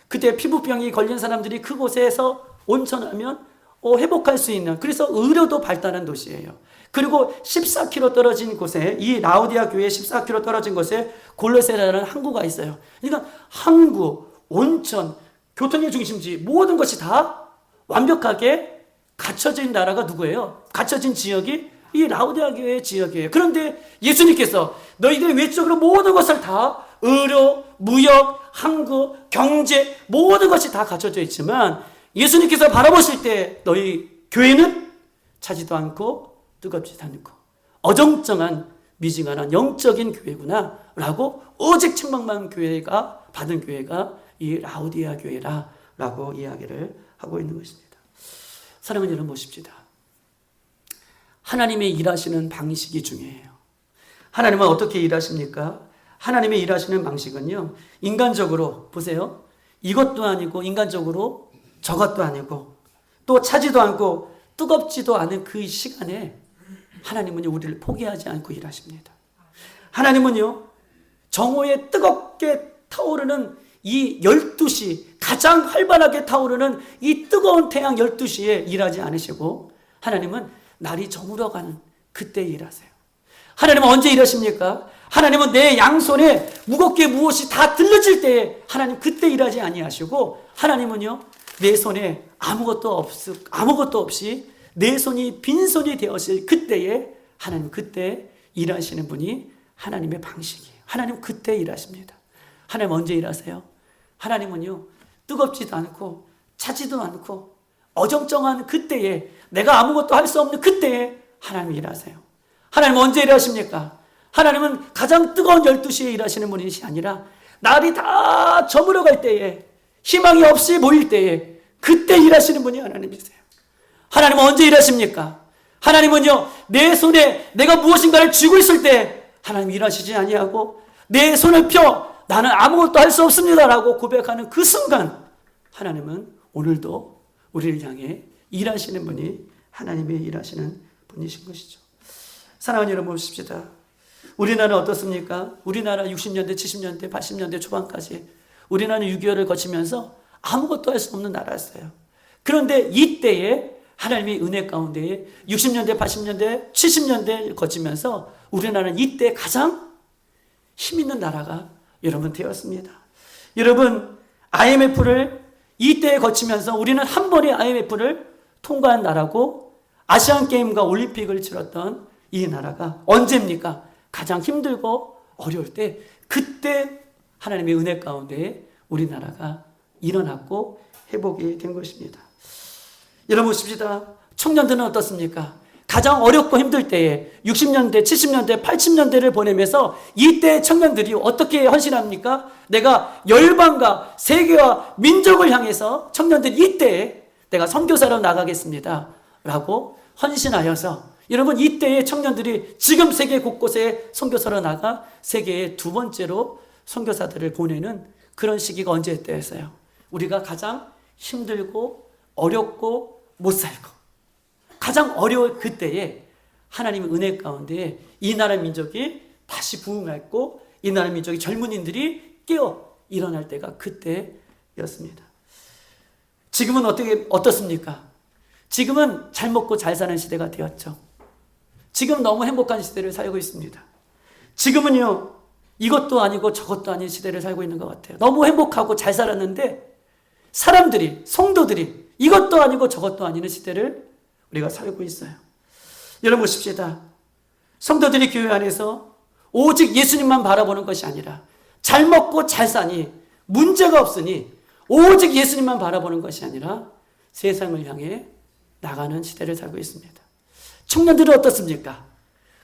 그때 피부병이 걸린 사람들이 그곳에서 온천하면 회복할 수 있는, 그래서 의료도 발달한 도시예요. 그리고 14km 떨어진 곳에, 이 라오디아 교회 14km 떨어진 곳에 골로세라는 항구가 있어요. 그러니까 항구, 온천, 교통의 중심지, 모든 것이 다 완벽하게 갖춰진 나라가 누구예요? 갖춰진 지역이 이 라오디아 교회의 지역이에요. 그런데 예수님께서 너희들 외적으로 모든 것을 다 의료, 무역, 항구, 경제, 모든 것이 다 갖춰져 있지만 예수님께서 바라보실 때 너희 교회는 차지도 않고 뜨겁지도 않고 어정쩡한 미지근한 영적인 교회구나 라고 오직 책망만 교회가 받은 교회가 이 라오디아 교회라 라고 이야기를 하고 있는 것입니다. 사랑하는 여러분 보십시다. 하나님의 일하시는 방식이 중요해요. 하나님은 어떻게 일하십니까? 하나님의 일하시는 방식은요, 인간적으로 보세요. 이것도 아니고 인간적으로 저것도 아니고 또 차지도 않고 뜨겁지도 않은 그 시간에 하나님은요, 우리를 포기하지 않고 일하십니다. 하나님은요, 정오에 뜨겁게 타오르는 이 12시, 가장 활발하게 타오르는 이 뜨거운 태양 12시에 일하지 않으시고 하나님은 날이 저물어가는 그때 일하세요. 하나님은 언제 일하십니까? 하나님은 내 양손에 무겁게 무엇이 다 들려질 때에 하나님 그때 일하지 아니하시고 하나님은요, 내 손에 아무것도 없이 내 손이 빈손이 되었을 그때에 하나님 그때 일하시는 분이 하나님의 방식이에요. 하나님 그때 일하십니다. 하나님 언제 일하세요? 하나님은요, 뜨겁지도 않고 차지도 않고 어정쩡한 그때에, 내가 아무것도 할 수 없는 그때에 하나님이 일하세요. 하나님은 언제 일하십니까? 하나님은 가장 뜨거운 12시에 일하시는 분이 아니라 날이 다 저물어갈 때에, 희망이 없이 보일 때에 그때 일하시는 분이 하나님이세요. 하나님은 언제 일하십니까? 하나님은요, 내 손에 내가 무엇인가를 쥐고 있을 때 하나님 일하시지 아니하고 내 손을 펴 나는 아무것도 할 수 없습니다라고 고백하는 그 순간 하나님은 오늘도 우리를 향해 일하시는 분이 하나님의 일하시는 분이신 것이죠. 사랑하는 여러분 보십시다. 우리나라는 어떻습니까? 우리나라 60년대, 70년대, 80년대 초반까지 우리나라는 6.25를 거치면서 아무것도 할 수 없는 나라였어요. 그런데 이때에 하나님의 은혜 가운데에 60년대, 80년대, 70년대 거치면서 우리나라는 이때 가장 힘 있는 나라가 여러분 되었습니다. 여러분 IMF를 이때에 거치면서 우리는 한 번에 IMF를 통과한 나라고 아시안게임과 올림픽을 치렀던 이 나라가 언제입니까? 가장 힘들고 어려울 때 그때 하나님의 은혜 가운데 우리나라가 일어났고 회복이 된 것입니다. 여러분 보십시다. 청년들은 어떻습니까? 가장 어렵고 힘들 때에 60년대, 70년대, 80년대를 보내면서 이때 청년들이 어떻게 헌신합니까? 내가 열방과 세계와 민족을 향해서 청년들이 이때에 내가 선교사로 나가겠습니다 라고 헌신하여서 여러분 이때의 청년들이 지금 세계 곳곳에 선교사로 나가 세계의 두 번째로 선교사들을 보내는 그런 시기가 언제 때였어요? 우리가 가장 힘들고 어렵고 못 살고 가장 어려울 그때에 하나님의 은혜 가운데 이 나라 민족이 다시 부흥했고 이 나라 민족의 젊은이들이 깨어 일어날 때가 그때였습니다. 지금은 어떻습니까? 지금은 잘 먹고 잘 사는 시대가 되었죠. 지금 너무 행복한 시대를 살고 있습니다. 지금은요, 이것도 아니고 저것도 아닌 시대를 살고 있는 것 같아요. 너무 행복하고 잘 살았는데 사람들이, 성도들이 이것도 아니고 저것도 아닌 시대를 우리가 살고 있어요. 여러분 보십시다. 성도들이 교회 안에서 오직 예수님만 바라보는 것이 아니라 잘 먹고 잘 사니 문제가 없으니 오직 예수님만 바라보는 것이 아니라 세상을 향해 나가는 시대를 살고 있습니다. 청년들은 어떻습니까?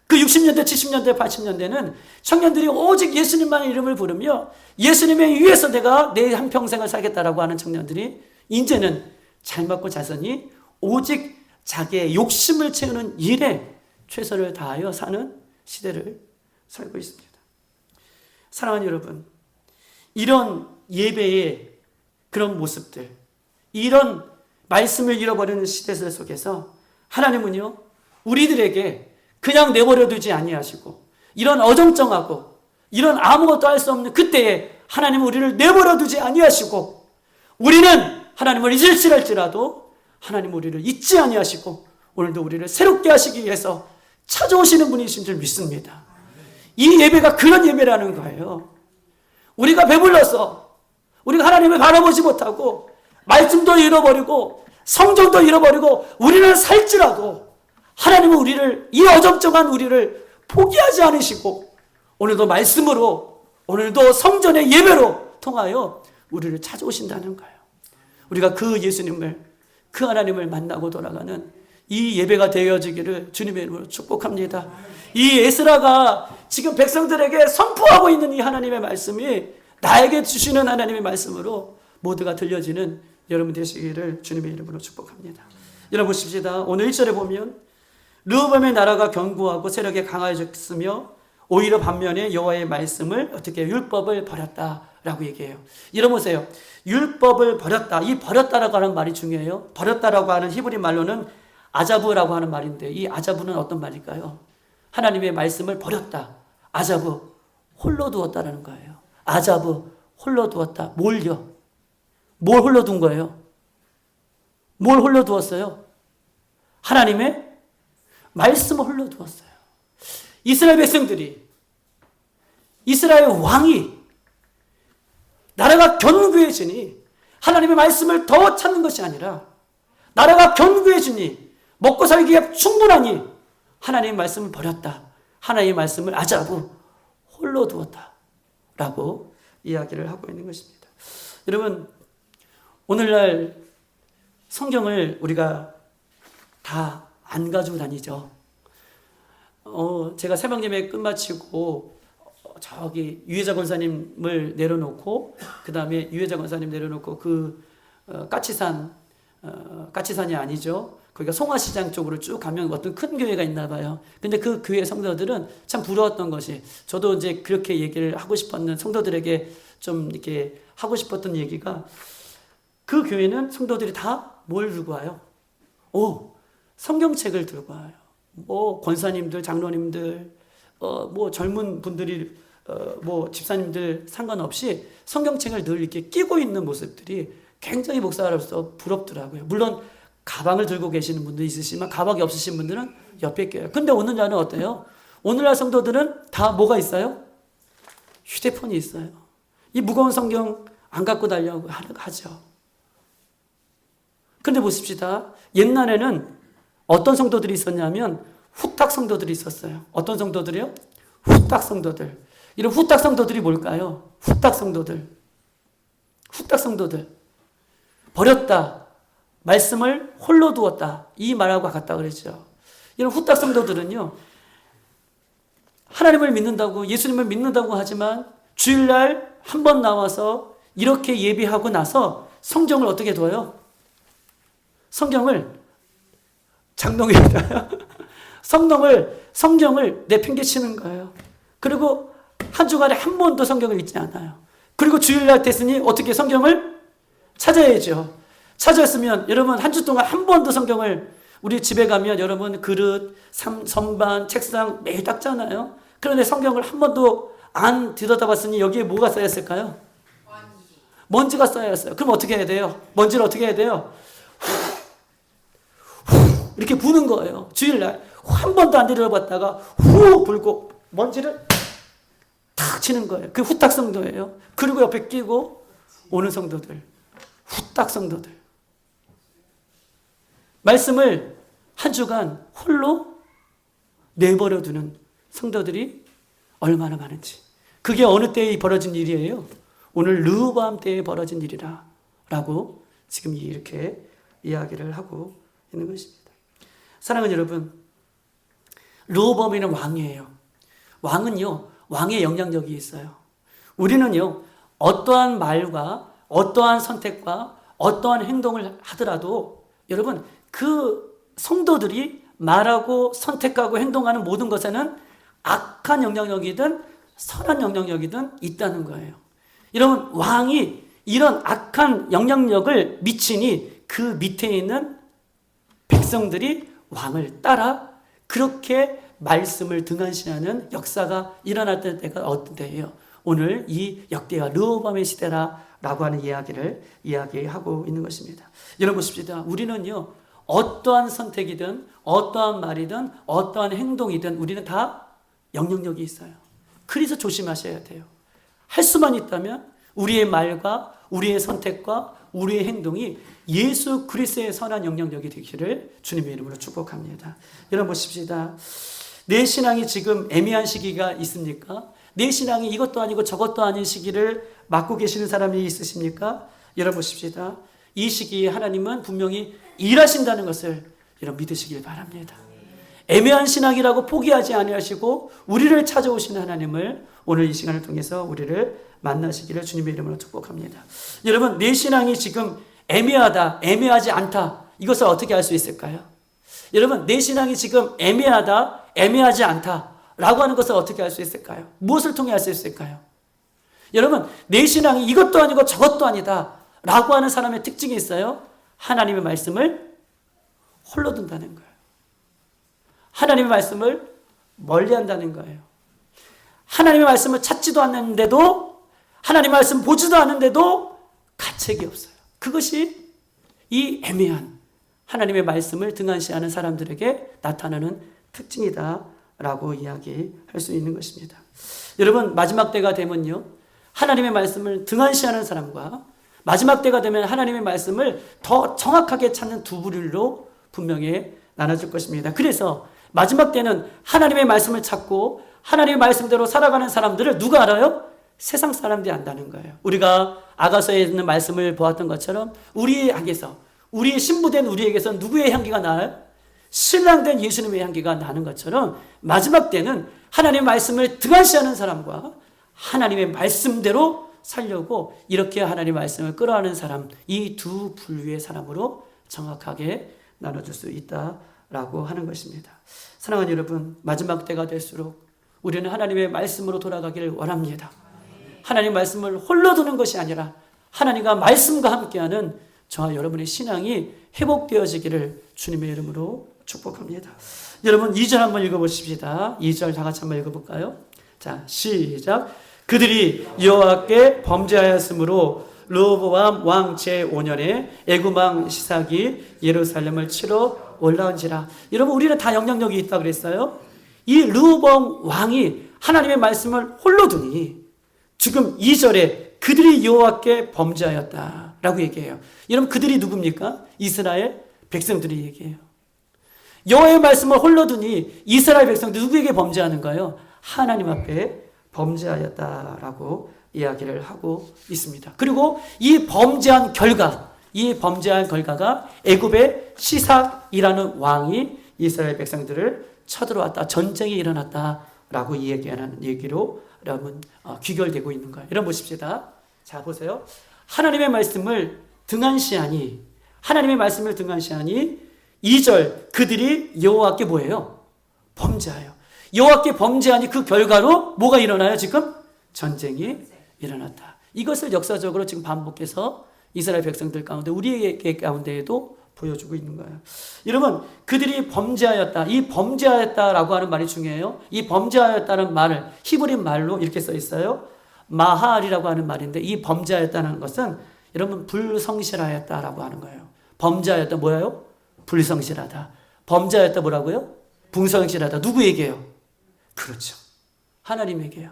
그 60년대, 70년대, 80년대는 청년들이 오직 예수님만의 이름을 부르며 예수님의 위해서 내가 내 한평생을 살겠다라고 하는 청년들이 이제는 잘 먹고 잘 사니 오직 자기의 욕심을 채우는 일에 최선을 다하여 사는 시대를 살고 있습니다. 사랑하는 여러분, 이런 예배의 그런 모습들, 이런 말씀을 잃어버리는 시대 속에서 하나님은요, 우리들에게 그냥 내버려 두지 아니하시고 이런 어정쩡하고 이런 아무것도 할 수 없는 그때에 하나님은 우리를 내버려 두지 아니하시고 우리는 하나님을 잊을지랄지라도 하나님은 우리를 잊지 아니하시고 오늘도 우리를 새롭게 하시기 위해서 찾아오시는 분이신 줄 믿습니다. 이 예배가 그런 예배라는 거예요. 우리가 배불러서 우리가 하나님을 바라보지 못하고 말씀도 잃어버리고 성경도 잃어버리고 우리는 살지라도 하나님은 우리를 이 어정쩡한 우리를 포기하지 않으시고 오늘도 말씀으로 오늘도 성전의 예배로 통하여 우리를 찾아오신다는 거예요. 우리가 그 예수님을 그 하나님을 만나고 돌아가는 이 예배가 되어지기를 주님의 이름으로 축복합니다. 이 에스라가 지금 백성들에게 선포하고 있는 이 하나님의 말씀이 나에게 주시는 하나님의 말씀으로 모두가 들려지는 여러분 되시기를 주님의 이름으로 축복합니다. 여러분 보십시다. 오늘 1절에 보면 르호보암의 나라가 견고하고 세력이 강해졌으며 오히려 반면에 여호와의 말씀을 어떻게 율법을 버렸다라고 얘기해요. 여러분 보세요. 율법을 버렸다. 이 버렸다라고 하는 말이 중요해요. 버렸다라고 하는 히브리 말로는 아자브라고 하는 말인데 이 아자브는 어떤 말일까요? 하나님의 말씀을 버렸다. 아자브, 홀로 두었다라는 거예요. 아자브, 홀로 두었다. 뭘요? 뭘 홀로 둔 거예요? 뭘 홀로 두었어요? 하나님의 말씀을 홀로 두었어요. 이스라엘 백성들이, 이스라엘 왕이 나라가 견고해지니 하나님의 말씀을 더 찾는 것이 아니라 나라가 견고해지니 먹고 살기에 충분하니 하나님의 말씀을 버렸다. 하나님의 말씀을 아자부 홀로 두었다. 라고 이야기를 하고 있는 것입니다. 여러분, 오늘날 성경을 우리가 다 안 가지고 다니죠. 제가 새벽예배 끝마치고 저기 유혜자 권사님을 내려놓고 그 다음에 유혜자 권사님 내려놓고 그 까치산이 아니죠. 거기가 송화시장 쪽으로 쭉 가면 어떤 큰 교회가 있나 봐요. 근데 그 교회 성도들은 참 부러웠던 것이, 저도 이제 그렇게 얘기를 하고 싶었는 성도들에게 좀 이렇게 하고 싶었던 얘기가, 그 교회는 성도들이 다 뭘 들고 와요? 성경책을 들고 와요. 뭐 권사님들, 장로님들, 뭐 젊은 분들이, 뭐 집사님들 상관없이 성경책을 늘 이렇게 끼고 있는 모습들이 굉장히 목사로서 부럽더라고요. 물론 가방을 들고 계시는 분도 있으시지만 가방이 없으신 분들은 옆에 껴요. 근데 오늘날은 어때요? 오늘날 성도들은 다 뭐가 있어요? 휴대폰이 있어요. 이 무거운 성경 안 갖고 다니려고 하죠. 근데 보십시다. 옛날에는 어떤 성도들이 있었냐면 후딱 성도들이 있었어요. 어떤 성도들이요? 후딱 성도들. 이런 후딱 성도들이 뭘까요? 후딱 성도들. 후딱 성도들. 버렸다. 말씀을 홀로 두었다. 이 말하고 같다 그랬죠. 이런 후딱 성도들은요, 하나님을 믿는다고, 예수님을 믿는다고 하지만 주일날 한 번 나와서 이렇게 예배하고 나서 성경을 어떻게 둬요? 성경을 장롱에다가 성경을 내팽개치는 거예요. 그리고 한 주간에 한 번도 성경을 읽지 않아요. 그리고 주일날 됐으니 어떻게 성경을 찾아야죠. 찾았으면 여러분 한 주 동안 한 번도 성경을, 우리 집에 가면 여러분 그릇, 선반, 책상 매일 닦잖아요. 그런데 성경을 한 번도 안 들여다봤으니 여기에 뭐가 쌓였을까요? 먼지가 쌓였어요. 그럼 어떻게 해야 돼요? 먼지를 어떻게 해야 돼요? 이렇게 부는 거예요. 주일날 한 번도 안 들여다봤다가 후 불고 먼지를 탁 치는 거예요. 그 후딱 성도예요. 그리고 옆에 끼고 오는 성도들, 후딱 성도들. 말씀을 한 주간 홀로 내버려 두는 성도들이 얼마나 많은지. 그게 어느 때에 벌어진 일이에요? 오늘 르호보암 때에 벌어진 일이라 라고 지금 이렇게 이야기를 하고 있는 것입니다. 사랑하는 여러분, 르호보암이는 왕이에요. 왕은요, 왕의 영향력이 있어요. 우리는요, 어떠한 말과 어떠한 선택과 어떠한 행동을 하더라도 여러분, 그 성도들이 말하고 선택하고 행동하는 모든 것에는 악한 영향력이든 선한 영향력이든 있다는 거예요. 여러분, 왕이 이런 악한 영향력을 미치니 그 밑에 있는 백성들이 왕을 따라 그렇게 말씀을 등한시하는 역사가 일어났던 때가 어떤 때예요? 오늘 이 역대가 르호보암의 시대라라고 하는 이야기를 이야기하고 있는 것입니다. 여러분 보십시다. 우리는요, 어떠한 선택이든 어떠한 말이든 어떠한 행동이든 우리는 다 영향력이 있어요. 그래서 조심하셔야 돼요. 할 수만 있다면 우리의 말과 우리의 선택과 우리의 행동이 예수 그리스도의 선한 영향력이 되기를 주님의 이름으로 축복합니다. 여러분 보십시다. 내 신앙이 지금 애매한 시기가 있습니까? 내 신앙이 이것도 아니고 저것도 아닌 시기를 맞고 계시는 사람이 있으십니까? 여러분 보십시다. 이 시기에 하나님은 분명히 일하신다는 것을 여러분 믿으시길 바랍니다. 애매한 신앙이라고 포기하지 아니하시고 우리를 찾아오시는 하나님을 오늘 이 시간을 통해서 우리를 만나시기를 주님의 이름으로 축복합니다. 여러분, 내 신앙이 지금 애매하다, 애매하지 않다, 이것을 어떻게 알 수 있을까요? 여러분, 내 신앙이 지금 애매하다, 애매하지 않다 라고 하는 것을 어떻게 알 수 있을까요? 무엇을 통해 알 수 있을까요? 여러분, 내 신앙이 이것도 아니고 저것도 아니다 라고 하는 사람의 특징이 있어요. 하나님의 말씀을 홀로 둔다는 거예요. 하나님의 말씀을 멀리한다는 거예요. 하나님의 말씀을 찾지도 않는데도, 하나님의 말씀 보지도 않는데도 가책이 없어요. 그것이 이 애매한 하나님의 말씀을 등한시하는 사람들에게 나타나는 특징이다라고 이야기할 수 있는 것입니다. 여러분, 마지막 때가 되면요, 하나님의 말씀을 등한시하는 사람과 마지막 때가 되면 하나님의 말씀을 더 정확하게 찾는 두 부류로 분명히 나눠질 것입니다. 그래서 마지막 때는 하나님의 말씀을 찾고 하나님의 말씀대로 살아가는 사람들을 누가 알아요? 세상 사람들이 안다는 거예요. 우리가 아가서에 있는 말씀을 보았던 것처럼 우리에게서, 우리의 신부된 우리에게서 누구의 향기가 나요? 신랑된 예수님의 향기가 나는 것처럼 마지막 때는 하나님의 말씀을 등한시하는 사람과 하나님의 말씀대로 살려고 이렇게 하나님의 말씀을 끌어안는 사람, 이 두 분류의 사람으로 정확하게 나눠줄 수 있다라고 하는 것입니다. 사랑하는 여러분, 마지막 때가 될수록 우리는 하나님의 말씀으로 돌아가기를 원합니다. 하나님 말씀을 홀로 두는 것이 아니라 하나님과 말씀과 함께하는 저와 여러분의 신앙이 회복되어지기를 주님의 이름으로 축복합니다. 여러분 2절 한번 읽어보십시다. 2절 다 같이 한번 읽어볼까요? 자, 시작. 그들이 여호와께 범죄하였으므로 르호보암 왕 제5년에 애굽 왕 시삭이 예루살렘을 치러 올라온지라. 여러분 우리는 다 영향력이 있다 그랬어요. 이 르호보암 왕이 하나님의 말씀을 홀로 두니 지금 2절에 그들이 여호와께 범죄하였다라고 얘기해요. 여러분 그들이 누굽니까? 이스라엘 백성들이 얘기해요. 여호와의 말씀을 홀로 두니 이스라엘 백성들 누구에게 범죄하는가요? 하나님 앞에 범죄하였다라고 이야기를 하고 있습니다. 그리고 이 범죄한 결과가 애굽의 시삭이라는 왕이 이스라엘 백성들을 쳐들어왔다. 전쟁이 일어났다라고 이야기하는 얘기로 여러분 귀결되고 있는 거예요. 여러분 보십시다. 자 보세요. 하나님의 말씀을 등한시하니 2절 그들이 여호와께 뭐예요? 범죄하여. 여호와께 범죄하니 그 결과로 뭐가 일어나요? 지금 전쟁이 일어났다. 이것을 역사적으로 지금 반복해서 이스라엘 백성들 가운데 우리의 가운데에도 보여주고 있는 거예요. 여러분 그들이 범죄하였다. 이 범죄하였다라고 하는 말이 중요해요. 이 범죄하였다는 말을 히브리 말로 이렇게 써 있어요. 마할이라고 하는 말인데 이 범죄하였다는 것은 여러분 불성실하였다라고 하는 거예요. 범죄하였다 뭐예요? 불성실하다. 범죄하였다 뭐라고요? 불성실하다. 누구에게요? 그렇죠. 하나님에게요.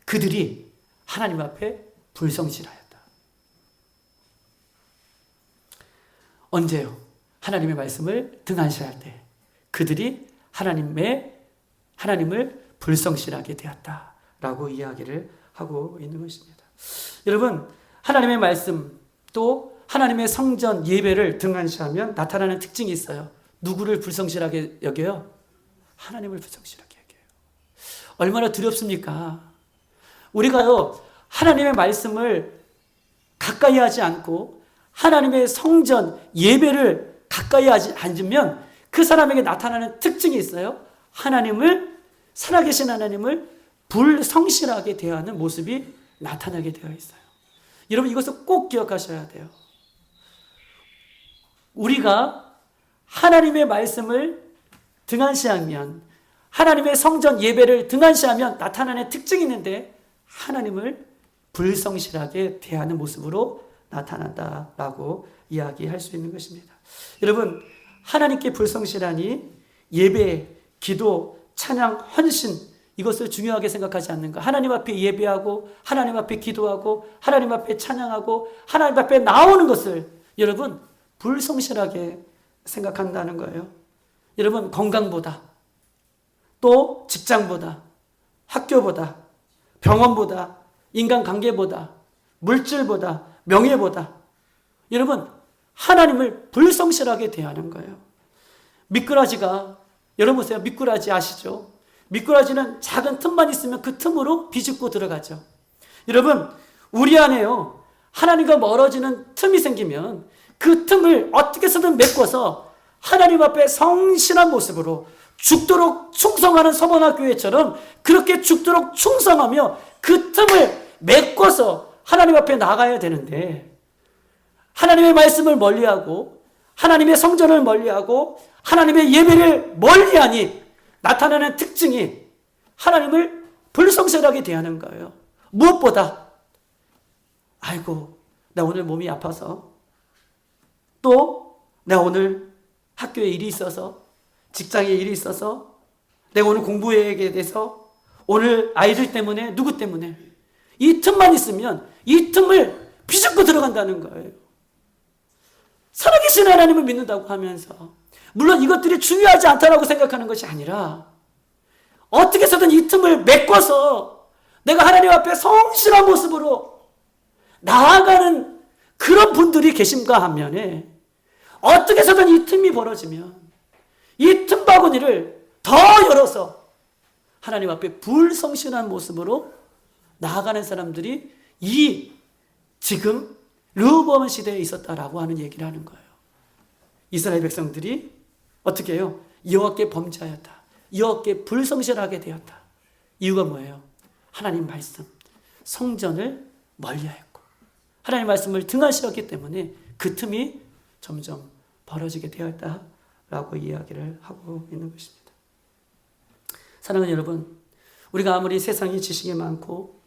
그들이 하나님 앞에 불성실하였다. 언제요? 하나님의 말씀을 등한시할 때 그들이 하나님을 불성실하게 되었다라고 이야기를 하고 있는 것입니다. 여러분 하나님의 말씀 또 하나님의 성전 예배를 등한시하면 나타나는 특징이 있어요. 누구를 불성실하게 여겨요? 하나님을 불성실하게 여겨요. 얼마나 두렵습니까? 우리가요 하나님의 말씀을 가까이 하지 않고 하나님의 성전 예배를 가까이 하지 않으면 그 사람에게 나타나는 특징이 있어요. 살아계신 하나님을 불성실하게 대하는 모습이 나타나게 되어 있어요. 여러분 이것을 꼭 기억하셔야 돼요. 우리가 하나님의 말씀을 등한시하면 하나님의 성전 예배를 등한시하면 나타나는 특징이 있는데 하나님을 불성실하게 대하는 모습으로 나타난다라고 이야기할 수 있는 것입니다. 여러분 하나님께 불성실하니 예배, 기도, 찬양, 헌신 이것을 중요하게 생각하지 않는가? 하나님 앞에 예배하고 하나님 앞에 기도하고 하나님 앞에 찬양하고 하나님 앞에 나오는 것을 여러분 불성실하게 생각한다는 거예요. 여러분 건강보다 또 직장보다 학교보다 병원보다 인간관계보다 물질보다 명예보다 여러분 하나님을 불성실하게 대하는 거예요. 미꾸라지가 여러분 보세요. 미꾸라지 아시죠? 미꾸라지는 작은 틈만 있으면 그 틈으로 비집고 들어가죠. 여러분 우리 안에요 하나님과 멀어지는 틈이 생기면 그 틈을 어떻게 해서든 메꿔서 하나님 앞에 성실한 모습으로 죽도록 충성하는 서머나교회처럼 그렇게 죽도록 충성하며 그 틈을 메꿔서 하나님 앞에 나가야 되는데 하나님의 말씀을 멀리하고 하나님의 성전을 멀리하고 하나님의 예배를 멀리하니 나타나는 특징이 하나님을 불성실하게 대하는 거예요. 무엇보다 아이고 나 오늘 몸이 아파서 또 내가 오늘 학교에 일이 있어서 직장에 일이 있어서 내가 오늘 공부해야 돼서 오늘 아이들 때문에 누구 때문에 이 틈만 있으면 이 틈을 비집고 들어간다는 거예요. 살아계신 하나님을 믿는다고 하면서 물론 이것들이 중요하지 않다고 생각하는 것이 아니라 어떻게 해서든 이 틈을 메꿔서 내가 하나님 앞에 성실한 모습으로 나아가는 그런 분들이 계신가 하면에 어떻게 해서든 이 틈이 벌어지면 이 틈바구니를 더 열어서 하나님 앞에 불성실한 모습으로 나아가는 사람들이 이 지금 르호보암 시대에 있었다라고 하는 얘기를 하는 거예요. 이스라엘 백성들이 어떻게 해요? 여호와께 범죄하였다. 여호와께 불성실하게 되었다. 이유가 뭐예요? 하나님 말씀, 성전을 멀리하였고 하나님 말씀을 등한시했기 때문에 그 틈이 점점 벌어지게 되었다라고 이야기를 하고 있는 것입니다. 사랑하는 여러분, 우리가 아무리 세상에 지식이 많고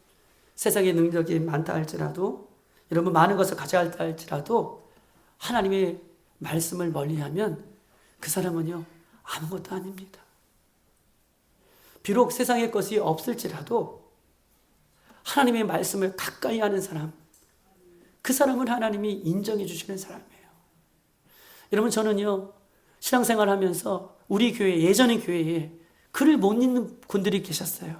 세상에 능력이 많다 할지라도, 여러분 많은 것을 가져갈다 할지라도 하나님의 말씀을 멀리하면 그 사람은요 아무것도 아닙니다. 비록 세상의 것이 없을지라도 하나님의 말씀을 가까이 하는 사람, 그 사람은 하나님이 인정해 주시는 사람이에요. 여러분, 저는요 신앙생활 하면서 우리 교회, 예전의 교회에 글을 못 읽는 분들이 계셨어요.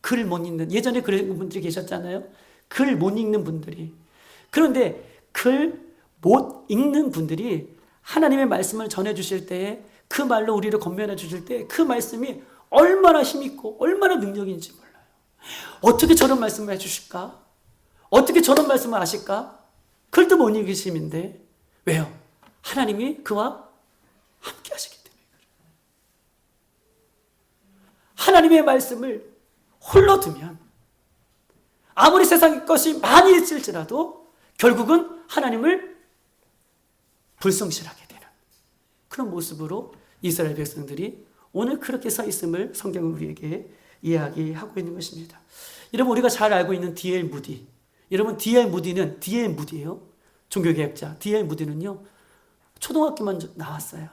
글을 못 읽는, 예전에 그런 분들이 계셨잖아요. 글 못 읽는 분들이. 그런데 글 못 읽는 분들이 하나님의 말씀을 전해 주실 때에 그 말로 우리를 건면해 주실 때 그 말씀이 얼마나 힘있고 얼마나 능력인지 몰라요. 어떻게 저런 말씀을 해주실까? 어떻게 저런 말씀을 아실까? 글도 못 읽으심인데 왜요? 하나님이 그와 함께 하시기 때문에 그래요. 하나님의 말씀을 홀로 두면 아무리 세상의 것이 많이 있을지라도 결국은 하나님을 불성실하게 되는 그런 모습으로 이스라엘 백성들이 오늘 그렇게 서 있음을 성경은 우리에게 이야기하고 있는 것입니다. 여러분, 우리가 잘 알고 있는 D.L. 무디. 여러분, D.L. 무디는 D.L. 무디예요. 종교개혁자. D.L. 무디는요 초등학교만 나왔어요.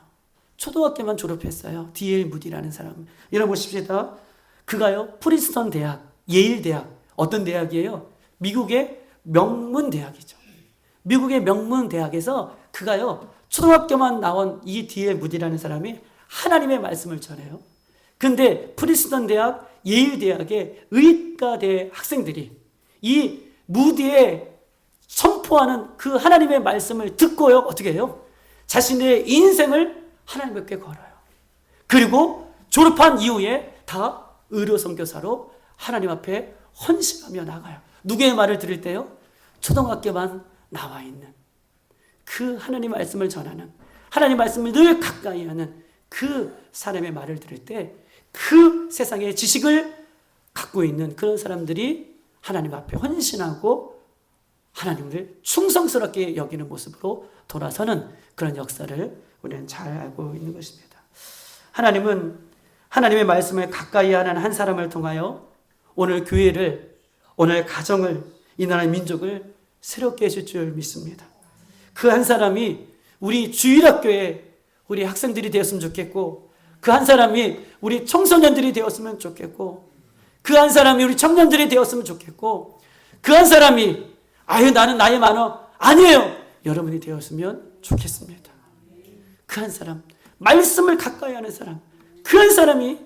초등학교만 졸업했어요. D.L. 무디라는 사람. 여러분 보십시다. 그가요 프린스턴 대학, 예일 대학, 어떤 대학이에요? 미국의 명문 대학이죠. 미국의 명문 대학에서 그가요 초등학교만 나온 이 D.L. 무디라는 사람이 하나님의 말씀을 전해요. 근데 프린스턴 대학, 예일 대학의 의과대 학생들이 이 무디의 선포하는 그 하나님의 말씀을 듣고요 어떻게 해요? 자신의 인생을 하나님께 걸어요. 그리고 졸업한 이후에 다 의료 선교사로 하나님 앞에 헌신하며 나가요. 누구의 말을 들을 때요? 초등학교만 나와 있는 그 하나님 말씀을 전하는, 하나님 말씀을 늘 가까이 하는 그 사람의 말을 들을 때 그 세상의 지식을 갖고 있는 그런 사람들이 하나님 앞에 헌신하고 하나님을 충성스럽게 여기는 모습으로 돌아서는 그런 역사를 우리는 잘 알고 있는 것입니다. 하나님은 하나님의 말씀을 가까이 하는 한 사람을 통하여 오늘 교회를, 오늘 가정을, 이 나라의 민족을 새롭게 하실 줄 믿습니다. 그 한 사람이 우리 주일학교에 우리 학생들이 되었으면 좋겠고, 그 한 사람이 우리 청소년들이 되었으면 좋겠고, 그 한 사람이 우리 청년들이 되었으면 좋겠고, 그 한 사람이 아유 나는 나이 많어, 아니에요, 여러분이 되었으면 좋겠습니다. 그 한 사람, 말씀을 가까이 하는 사람, 그 한 사람이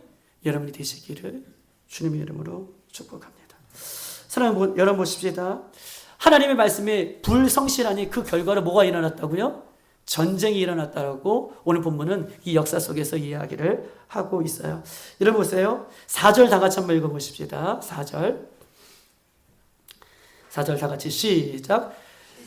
여러분이 되시기를 주님의 이름으로 축복합니다. 사랑하는 여러분 보십시다. 하나님의 말씀에 불성실하니 그 결과로 뭐가 일어났다고요? 전쟁이 일어났다고 오늘 본문은 이 역사 속에서 이야기를 하고 있어요. 여러분 보세요. 4절 다 같이 한번 읽어보십시다. 4절 다 같이 시작.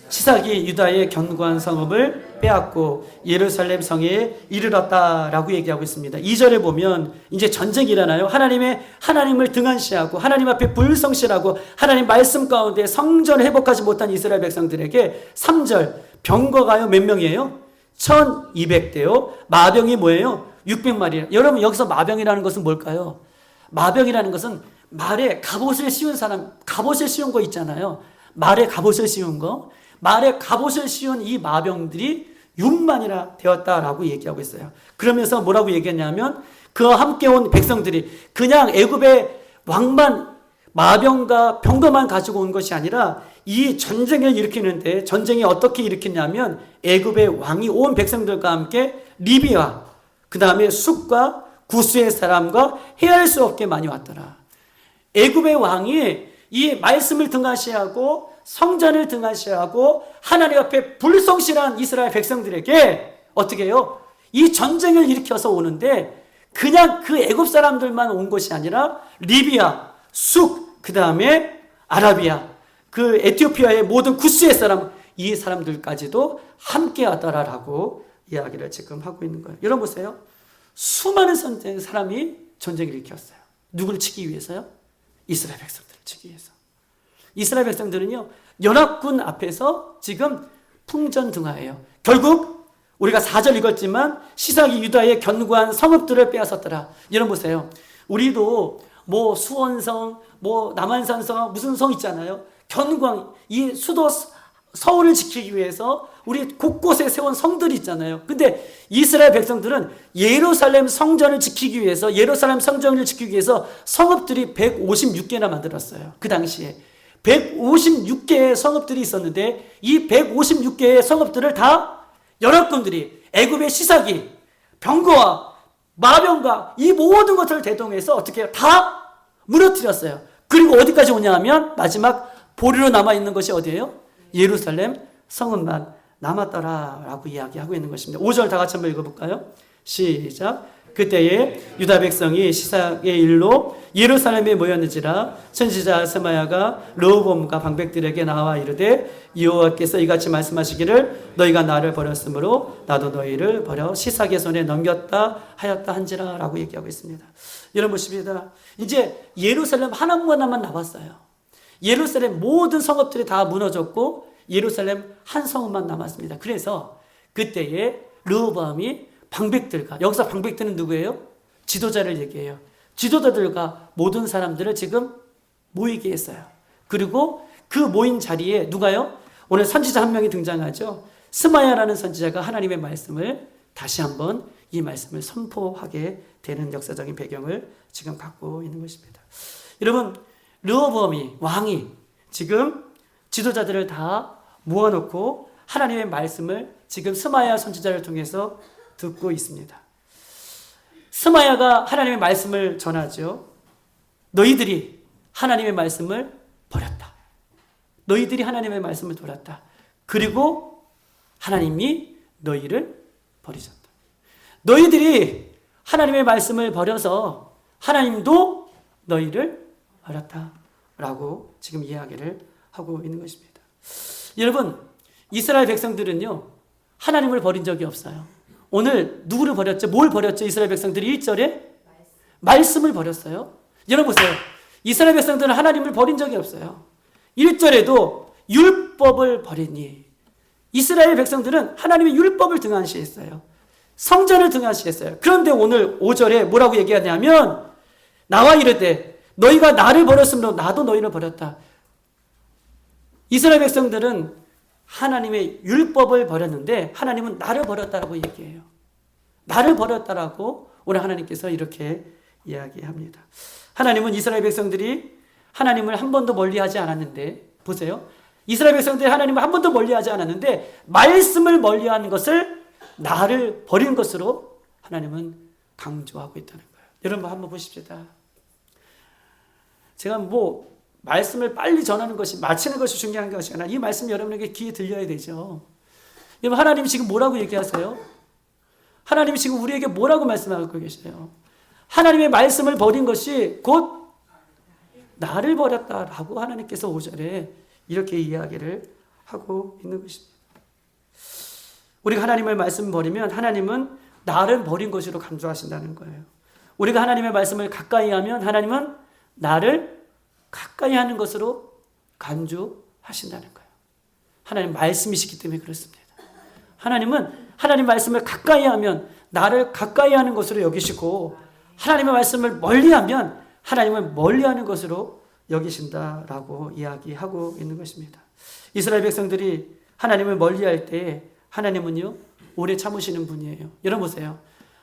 시삭이 유다의 견고한 성읍을 빼앗고 예루살렘 성에 이르렀다라고 얘기하고 있습니다. 2절에 보면 이제 전쟁이 일어나요. 하나님을 등한시하고 하나님 앞에 불성실하고 하나님 말씀 가운데 성전을 회복하지 못한 이스라엘 백성들에게 3절 병거가요 몇 명이에요? 1200대요. 마병이 뭐예요? 600마리. 여러분 여기서 마병이라는 것은 뭘까요? 마병이라는 것은 말에 갑옷을 씌운 사람, 갑옷을 씌운 거 있잖아요. 말에 갑옷을 씌운 거. 말에 갑옷을 씌운 이 마병들이 6만이나 되었다라고 얘기하고 있어요. 그러면서 뭐라고 얘기했냐면 그와 함께 온 백성들이 그냥 애굽의 왕만, 마병과 병거만 가지고 온 것이 아니라 이 전쟁을 일으키는데, 전쟁이 어떻게 일으켰냐면 애굽의 왕이 온 백성들과 함께 리비아, 그 다음에 숫과 구스의 사람과 헤아릴 수 없게 많이 왔더라. 애굽의 왕이 이 말씀을 등한시하고 성전을 등한시하고 하나님 앞에 불성실한 이스라엘 백성들에게 어떻게 해요? 이 전쟁을 일으켜서 오는데 그냥 그 애굽 사람들만 온 것이 아니라 리비아, 쑥, 그 다음에 아라비아, 그 에티오피아의 모든 구스의 사람, 이 사람들까지도 함께 하더라라고 이야기를 지금 하고 있는 거예요. 여러분 보세요. 수많은 사람이 전쟁을 일으켰어요. 누구를 치기 위해서요? 이스라엘 백성들을 치기 위해서. 이스라엘 백성들은요, 연합군 앞에서 지금 풍전등화해요. 결국 우리가 4절 읽었지만 시삭이 유다의 견고한 성읍들을 빼앗았더라. 여러분 보세요. 우리도 뭐 수원성, 뭐 남한산성, 무슨 성 있잖아요. 견고한 이 수도 서울을 지키기 위해서 우리 곳곳에 세운 성들이 있잖아요. 근데 이스라엘 백성들은 예루살렘 성전을 지키기 위해서, 예루살렘 성전을 지키기 위해서 성읍들이 156개나 만들었어요. 그 당시에 156개의 성읍들이 있었는데 이 156개의 성읍들을 다 연합군들이, 애굽의 시삭이, 병거와 마병과 이 모든 것을 대동해서 어떻게 해요? 다 무너뜨렸어요. 그리고 어디까지 오냐 하면 마지막 보리로 남아있는 것이 어디예요? 예루살렘 성읍만 남았더라라고 이야기하고 있는 것입니다. 5절 다 같이 한번 읽어볼까요? 시작. 그때에 유다 백성이 시삭의 일로 예루살렘에 모였는지라 선지자 스마야가 르호보암과 방백들에게 나와 이르되 여호와께서 이같이 말씀하시기를 너희가 나를 버렸으므로 나도 너희를 버려 시삭의 손에 넘겼다 하였다 한지라 라고 얘기하고 있습니다. 여러분 보십니다. 이제 예루살렘 하나만 남았어요. 예루살렘 모든 성읍들이 다 무너졌고 예루살렘 한 성읍만 남았습니다. 그래서 그때에 르호보암이 방백들과, 여기서 방백들은 누구예요? 지도자를 얘기해요. 지도자들과 모든 사람들을 지금 모이게 했어요. 그리고 그 모인 자리에 누가요? 오늘 선지자 한 명이 등장하죠. 스마야라는 선지자가 하나님의 말씀을 다시 한번 이 말씀을 선포하게 되는 역사적인 배경을 지금 갖고 있는 것입니다. 여러분, 르호보암이, 왕이 지금 지도자들을 다 모아놓고 하나님의 말씀을 지금 스마야 선지자를 통해서 듣고 있습니다. 스마야가 하나님의 말씀을 전하죠. 너희들이 하나님의 말씀을 버렸다. 너희들이 하나님의 말씀을 버렸다. 그리고 하나님이 너희를 버리셨다. 너희들이 하나님의 말씀을 버려서 하나님도 너희를 버렸다. 라고 지금 이야기를 하고 있는 것입니다. 여러분, 이스라엘 백성들은요, 하나님을 버린 적이 없어요. 오늘 누구를 버렸죠? 뭘 버렸죠? 이스라엘 백성들이 1절에 말씀을 버렸어요. 여러분 보세요. 이스라엘 백성들은 하나님을 버린 적이 없어요. 1절에도 율법을 버리니, 이스라엘 백성들은 하나님의 율법을 등한시했어요. 성전을 등한시했어요. 그런데 오늘 5절에 뭐라고 얘기하냐면 나와 이르되 너희가 나를 버렸으므로 나도 너희를 버렸다. 이스라엘 백성들은 하나님의 율법을 버렸는데 하나님은 나를 버렸다라고 얘기해요. 나를 버렸다라고 오늘 하나님께서 이렇게 이야기합니다. 하나님은 이스라엘 백성들이 하나님을 한 번도 멀리하지 않았는데, 보세요. 이스라엘 백성들이 하나님을 한 번도 멀리하지 않았는데 말씀을 멀리하는 것을 나를 버린 것으로 하나님은 강조하고 있다는 거예요. 여러분 한번 보십시다. 제가 말씀을 빨리 전하는 것이, 마치는 것이 중요한 것이 아니라 이 말씀 여러분에게 귀에 들려야 되죠. 여러분, 하나님이 지금 뭐라고 얘기하세요? 하나님이 지금 우리에게 뭐라고 말씀하고 계세요? 하나님의 말씀을 버린 것이 곧 나를 버렸다라고 하나님께서 5절에 이렇게 이야기를 하고 있는 것입니다. 우리가 하나님의 말씀을 버리면 하나님은 나를 버린 것으로 강조하신다는 거예요. 우리가 하나님의 말씀을 가까이 하면 하나님은 나를 가까이 하는 것으로 간주하신다는 거예요. 하나님 말씀이시기 때문에 그렇습니다. 하나님은 하나님 말씀을 가까이 하면 나를 가까이 하는 것으로 여기시고 하나님의 말씀을 멀리하면 하나님을 멀리하는 것으로 여기신다라고 이야기하고 있는 것입니다. 이스라엘 백성들이 하나님을 멀리할 때 하나님은요 오래 참으시는 분이에요. 여러분 보세요.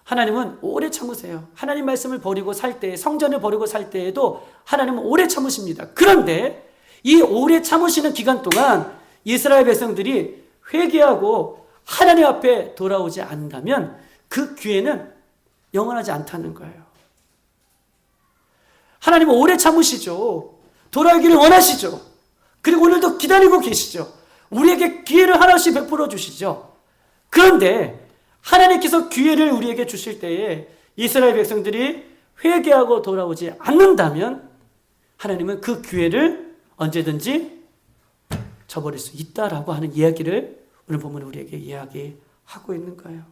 하나님은 오래 참으세요. 하나님 말씀을 버리고 살 때, 성전을 버리고 살 때에도 하나님은 오래 참으십니다. 그런데 이 오래 참으시는 기간 동안 이스라엘 백성들이 회개하고 하나님 앞에 돌아오지 않는다면 그 기회는 영원하지 않다는 거예요. 하나님은 오래 참으시죠. 돌아오기를 원하시죠. 그리고 오늘도 기다리고 계시죠. 우리에게 기회를 하나씩 베풀어 주시죠. 그런데 하나님께서 기회를 우리에게 주실 때에 이스라엘 백성들이 회개하고 돌아오지 않는다면 하나님은 그 기회를 언제든지 저버릴 수 있다라고 하는 이야기를 오늘 보면 우리에게 이야기하고 하고 있는 거예요.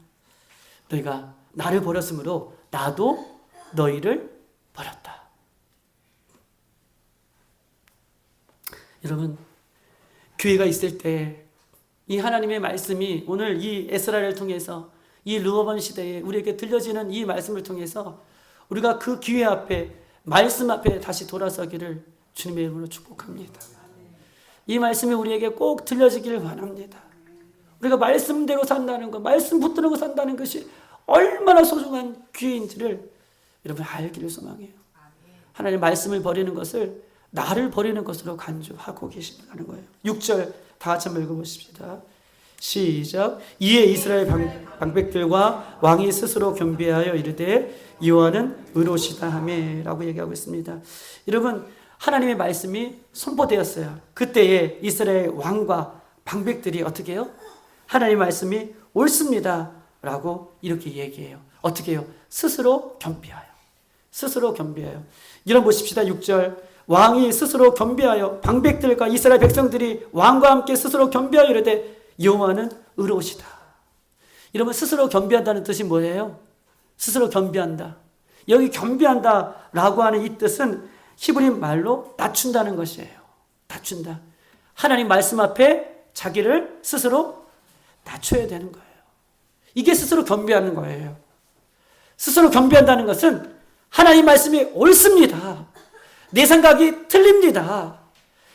너희가 나를 버렸으므로 나도 너희를 버렸다. 여러분, 교회가 있을 때 이 하나님의 말씀이 오늘 이 에스라를 통해서 이 르호보암 시대에 우리에게 들려지는 이 말씀을 통해서 우리가 그 기회 앞에 말씀 앞에 다시 돌아서기를 주님의 이름으로 축복합니다. 이 말씀이 우리에게 꼭 들려지기를 원합니다. 우리가 말씀대로 산다는 것, 말씀 붙들고 산다는 것이 얼마나 소중한 기회인지를 여러분 알기를 소망해요. 하나님 말씀을 버리는 것을 나를 버리는 것으로 간주하고 계신다는 거예요. 6절 다 같이 한번 읽어보십시다. 시작. 이에 이스라엘 방백들과 왕이 스스로 겸비하여 이르되 여호와는 의로우시다 하매 라고 얘기하고 있습니다. 여러분, 하나님의 말씀이 선포되었어요. 그때에 이스라엘 왕과 방백들이 어떻게 해요? 하나님의 말씀이 옳습니다 라고 이렇게 얘기해요. 어떻게 해요? 스스로 겸비하여. 스스로 겸비하여. 이런 보십시다. 6절. 왕이 스스로 겸비하여 방백들과 이스라엘 백성들이 왕과 함께 스스로 겸비하여 이르되 여호와는 의로우시다. 이러면 스스로 겸비한다는 뜻이 뭐예요? 스스로 겸비한다. 여기 겸비한다라고 하는 이 뜻은 히브리 말로 낮춘다는 것이에요. 낮춘다. 하나님 말씀 앞에 자기를 스스로 낮춰야 되는 거예요. 이게 스스로 겸비하는 거예요. 스스로 겸비한다는 것은 하나님 말씀이 옳습니다. 내 생각이 틀립니다.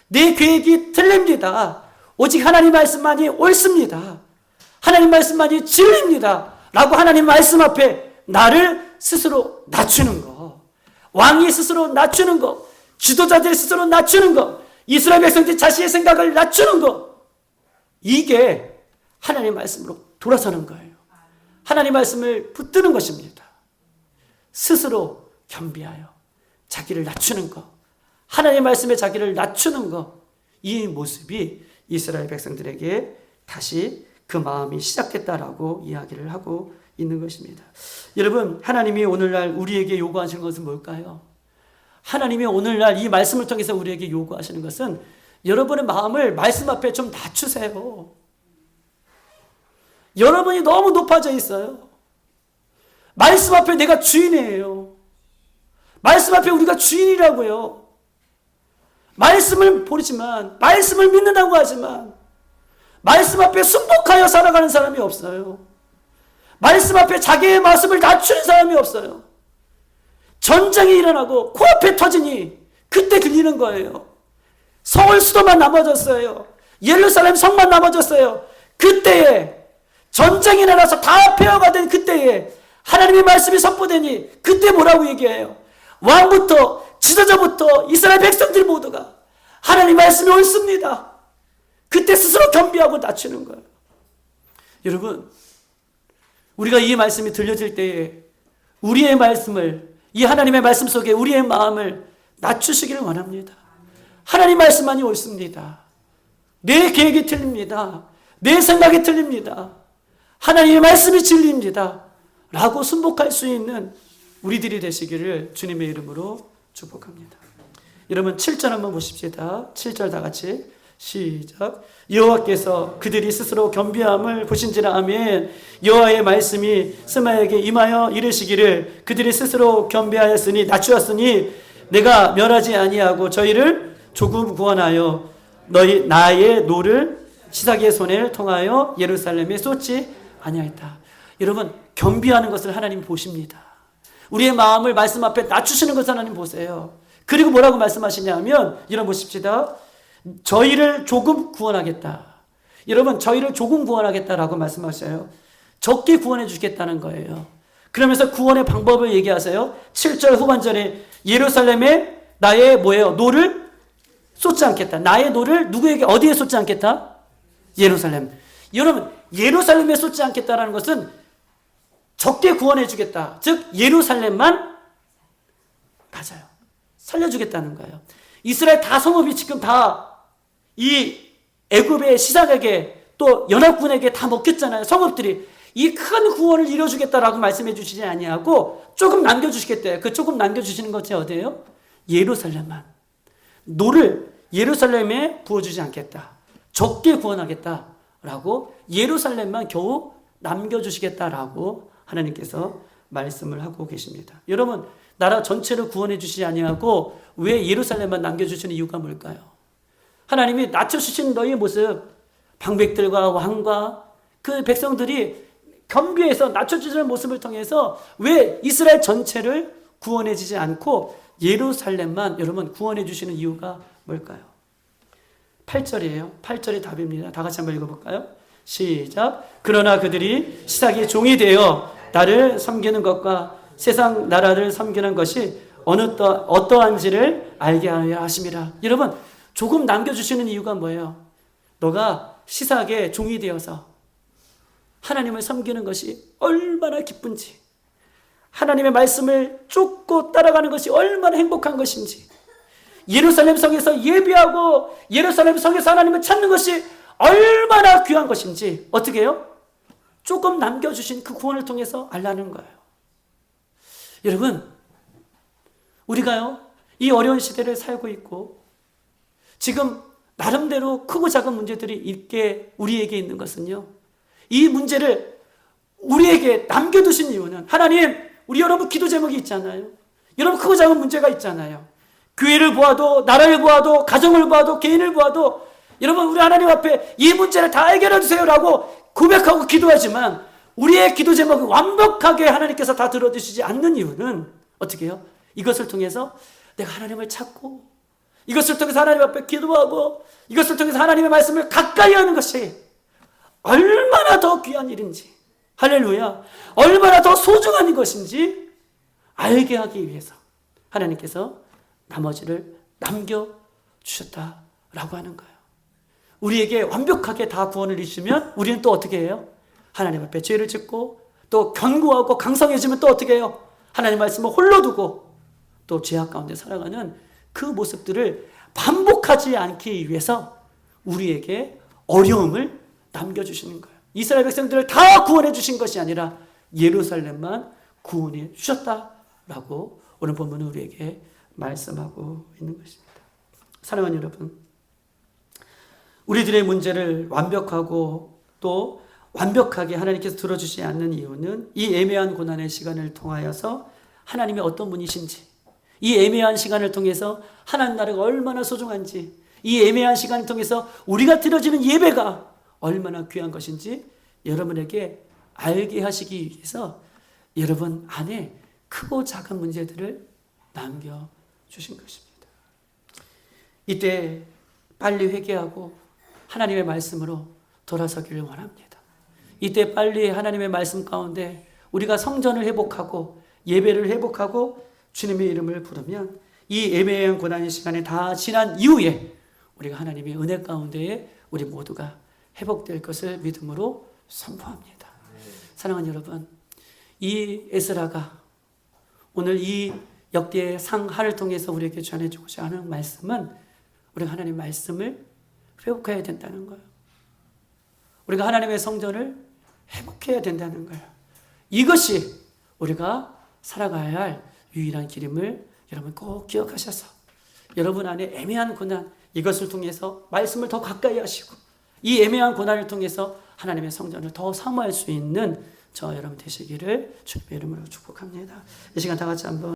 내 계획이 틀립니다. 오직 하나님 말씀만이 옳습니다. 하나님 말씀만이 진리입니다. 라고 하나님 말씀 앞에 나를 스스로 낮추는 거. 왕이 스스로 낮추는 거. 지도자들이 스스로 낮추는 거. 이스라엘 백성들이 자신의 생각을 낮추는 거. 이게 하나님 말씀으로 돌아서는 거예요. 하나님 말씀을 붙드는 것입니다. 스스로 겸비하여 자기를 낮추는 것, 하나님의 말씀에 자기를 낮추는 것, 이 모습이 이스라엘 백성들에게 다시 그 마음이 시작됐다라고 이야기를 하고 있는 것입니다. 여러분, 하나님이 오늘날 우리에게 요구하시는 것은 뭘까요? 하나님이 오늘날 이 말씀을 통해서 우리에게 요구하시는 것은 여러분의 마음을 말씀 앞에 좀 낮추세요. 여러분이 너무 높아져 있어요. 말씀 앞에 내가 주인이에요. 말씀 앞에 우리가 주인이라고요. 말씀을 보지만, 말씀을 믿는다고 하지만 말씀 앞에 순복하여 살아가는 사람이 없어요. 말씀 앞에 자기의 말씀을 낮추는 사람이 없어요. 전쟁이 일어나고 코앞에 터지니 그때 들리는 거예요. 서울 수도만 남아졌어요. 예루살렘 성만 남아졌어요. 그때에 전쟁이 일어나서 다 폐허가 된 그때에 하나님의 말씀이 선포되니 그때 뭐라고 얘기해요? 왕부터 지도자부터 이스라엘 백성들 모두가 하나님 말씀이 옳습니다. 그때 스스로 겸비하고 낮추는 거예요. 여러분, 우리가 이 말씀이 들려질 때에 우리의 말씀을, 이 하나님의 말씀 속에 우리의 마음을 낮추시기를 원합니다. 하나님 말씀만이 옳습니다. 내 계획이 틀립니다. 내 생각이 틀립니다. 하나님의 말씀이 진리입니다. 라고 순복할 수 있는 우리들이 되시기를 주님의 이름으로 축복합니다. 여러분 7절 한번 보십시다. 7절 다 같이 시작. 여호와께서 그들이 스스로 겸비함을 보신지라. 아멘. 여호와의 말씀이 스마에게 임하여 이르시기를 그들이 스스로 겸비하였으니 낮추었으니 내가 멸하지 아니하고 저희를 조금 구원하여 너희 나의 노를 시사기의 손을 통하여 예루살렘에 쏟지 아니하였다. 여러분, 겸비하는 것을 하나님 보십니다. 우리의 마음을 말씀 앞에 낮추시는 것을 하나님 보세요. 그리고 뭐라고 말씀하시냐면, 여러분 보십시다. 저희를 조금 구원하겠다. 여러분, 저희를 조금 구원하겠다라고 말씀하셔요. 적게 구원해 주겠다는 거예요. 그러면서 구원의 방법을 얘기하세요. 7절 후반절에 예루살렘에 나의 뭐예요? 노를 쏟지 않겠다. 나의 노를 누구에게 어디에 쏟지 않겠다? 예루살렘. 여러분, 예루살렘에 쏟지 않겠다라는 것은 적게 구원해 주겠다. 즉 예루살렘만 맞아요. 살려주겠다는 거예요. 이스라엘 다 성읍이 지금 다 이 애굽의 시작에게 또 연합군에게 다 먹혔잖아요. 성읍들이. 이 큰 구원을 이뤄주겠다라고 말씀해 주시지 아니하고 조금 남겨주시겠대요. 그 조금 남겨주시는 것이 어디예요? 예루살렘만. 노를 예루살렘에 부어주지 않겠다. 적게 구원하겠다라고 예루살렘만 겨우 남겨주시겠다라고 하나님께서 말씀을 하고 계십니다. 여러분, 나라 전체를 구원해 주시지 아니하고 왜 예루살렘만 남겨주시는 이유가 뭘까요? 하나님이 낮춰주신 너희의 모습, 방백들과 왕과 그 백성들이 겸비해서 낮춰주시는 모습을 통해서 왜 이스라엘 전체를 구원해 주지 않고 예루살렘만 여러분 구원해 주시는 이유가 뭘까요? 8절이에요. 8절이 답입니다. 다 같이 한번 읽어볼까요? 시작. 그러나 그들이 시삭의 종이 되어 나를 섬기는 것과 세상 나라를 섬기는 것이 어떠한지를 알게 하려 하심이라. 여러분, 조금 남겨주시는 이유가 뭐예요? 너가 시삭의 종이 되어서 하나님을 섬기는 것이 얼마나 기쁜지, 하나님의 말씀을 쫓고 따라가는 것이 얼마나 행복한 것인지, 예루살렘 성에서 예배하고 예루살렘 성에서 하나님을 찾는 것이 얼마나 귀한 것인지 어떻게 해요? 조금 남겨주신 그 구원을 통해서 알라는 거예요. 여러분, 우리가요 이 어려운 시대를 살고 있고 지금 나름대로 크고 작은 문제들이 우리에게 있는 것은요, 이 문제를 우리에게 남겨두신 이유는 하나님, 우리 여러분 기도 제목이 있잖아요. 여러분 크고 작은 문제가 있잖아요. 교회를 보아도, 나라를 보아도, 가정을 보아도, 개인을 보아도 여러분 우리 하나님 앞에 이 문제를 다 해결해 주세요라고 고백하고 기도하지만 우리의 기도 제목을 완벽하게 하나님께서 다 들어주시지 않는 이유는 어떻게 해요? 이것을 통해서 내가 하나님을 찾고, 이것을 통해서 하나님 앞에 기도하고, 이것을 통해서 하나님의 말씀을 가까이 하는 것이 얼마나 더 귀한 일인지, 할렐루야, 얼마나 더 소중한 것인지 알게 하기 위해서 하나님께서 나머지를 남겨주셨다라고 하는 거예요. 우리에게 완벽하게 다 구원을 이루시면 우리는 또 어떻게 해요? 하나님 앞에 죄를 짓고 또 견고하고 강성해지면 또 어떻게 해요? 하나님 말씀을 홀로 두고 또 죄악 가운데 살아가는 그 모습들을 반복하지 않기 위해서 우리에게 어려움을 남겨주시는 거예요. 이스라엘 백성들을 다 구원해 주신 것이 아니라 예루살렘만 구원해 주셨다라고 오늘 본문은 우리에게 말씀하고 있는 것입니다. 사랑하는 여러분, 우리들의 문제를 완벽하고 또 완벽하게 하나님께서 들어주지 않는 이유는 이 애매한 고난의 시간을 통하여서 하나님이 어떤 분이신지, 이 애매한 시간을 통해서 하나님 나라가 얼마나 소중한지, 이 애매한 시간을 통해서 우리가 드려지는 예배가 얼마나 귀한 것인지 여러분에게 알게 하시기 위해서 여러분 안에 크고 작은 문제들을 남겨주신 것입니다. 이때 빨리 회개하고 하나님의 말씀으로 돌아서기를 원합니다. 이때 빨리 하나님의 말씀 가운데 우리가 성전을 회복하고 예배를 회복하고 주님의 이름을 부르면 이 애매한 고난의 시간이 다 지난 이후에 우리가 하나님의 은혜 가운데에 우리 모두가 회복될 것을 믿음으로 선포합니다. 사랑하는 여러분, 이 에스라가 오늘 이 역대의 상하를 통해서 우리에게 전해주고자 하는 말씀은 우리가 하나님의 말씀을 회복해야 된다는 거예요. 우리가 하나님의 성전을 회복해야 된다는 거예요. 이것이 우리가 살아가야 할 유일한 길임을 여러분 꼭 기억하셔서 여러분 안에 애매한 고난, 이것을 통해서 말씀을 더 가까이 하시고 이 애매한 고난을 통해서 하나님의 성전을 더 사모할 수 있는 저 여러분 되시기를 주님의 이름으로 축복합니다. 이 시간 다 같이 한번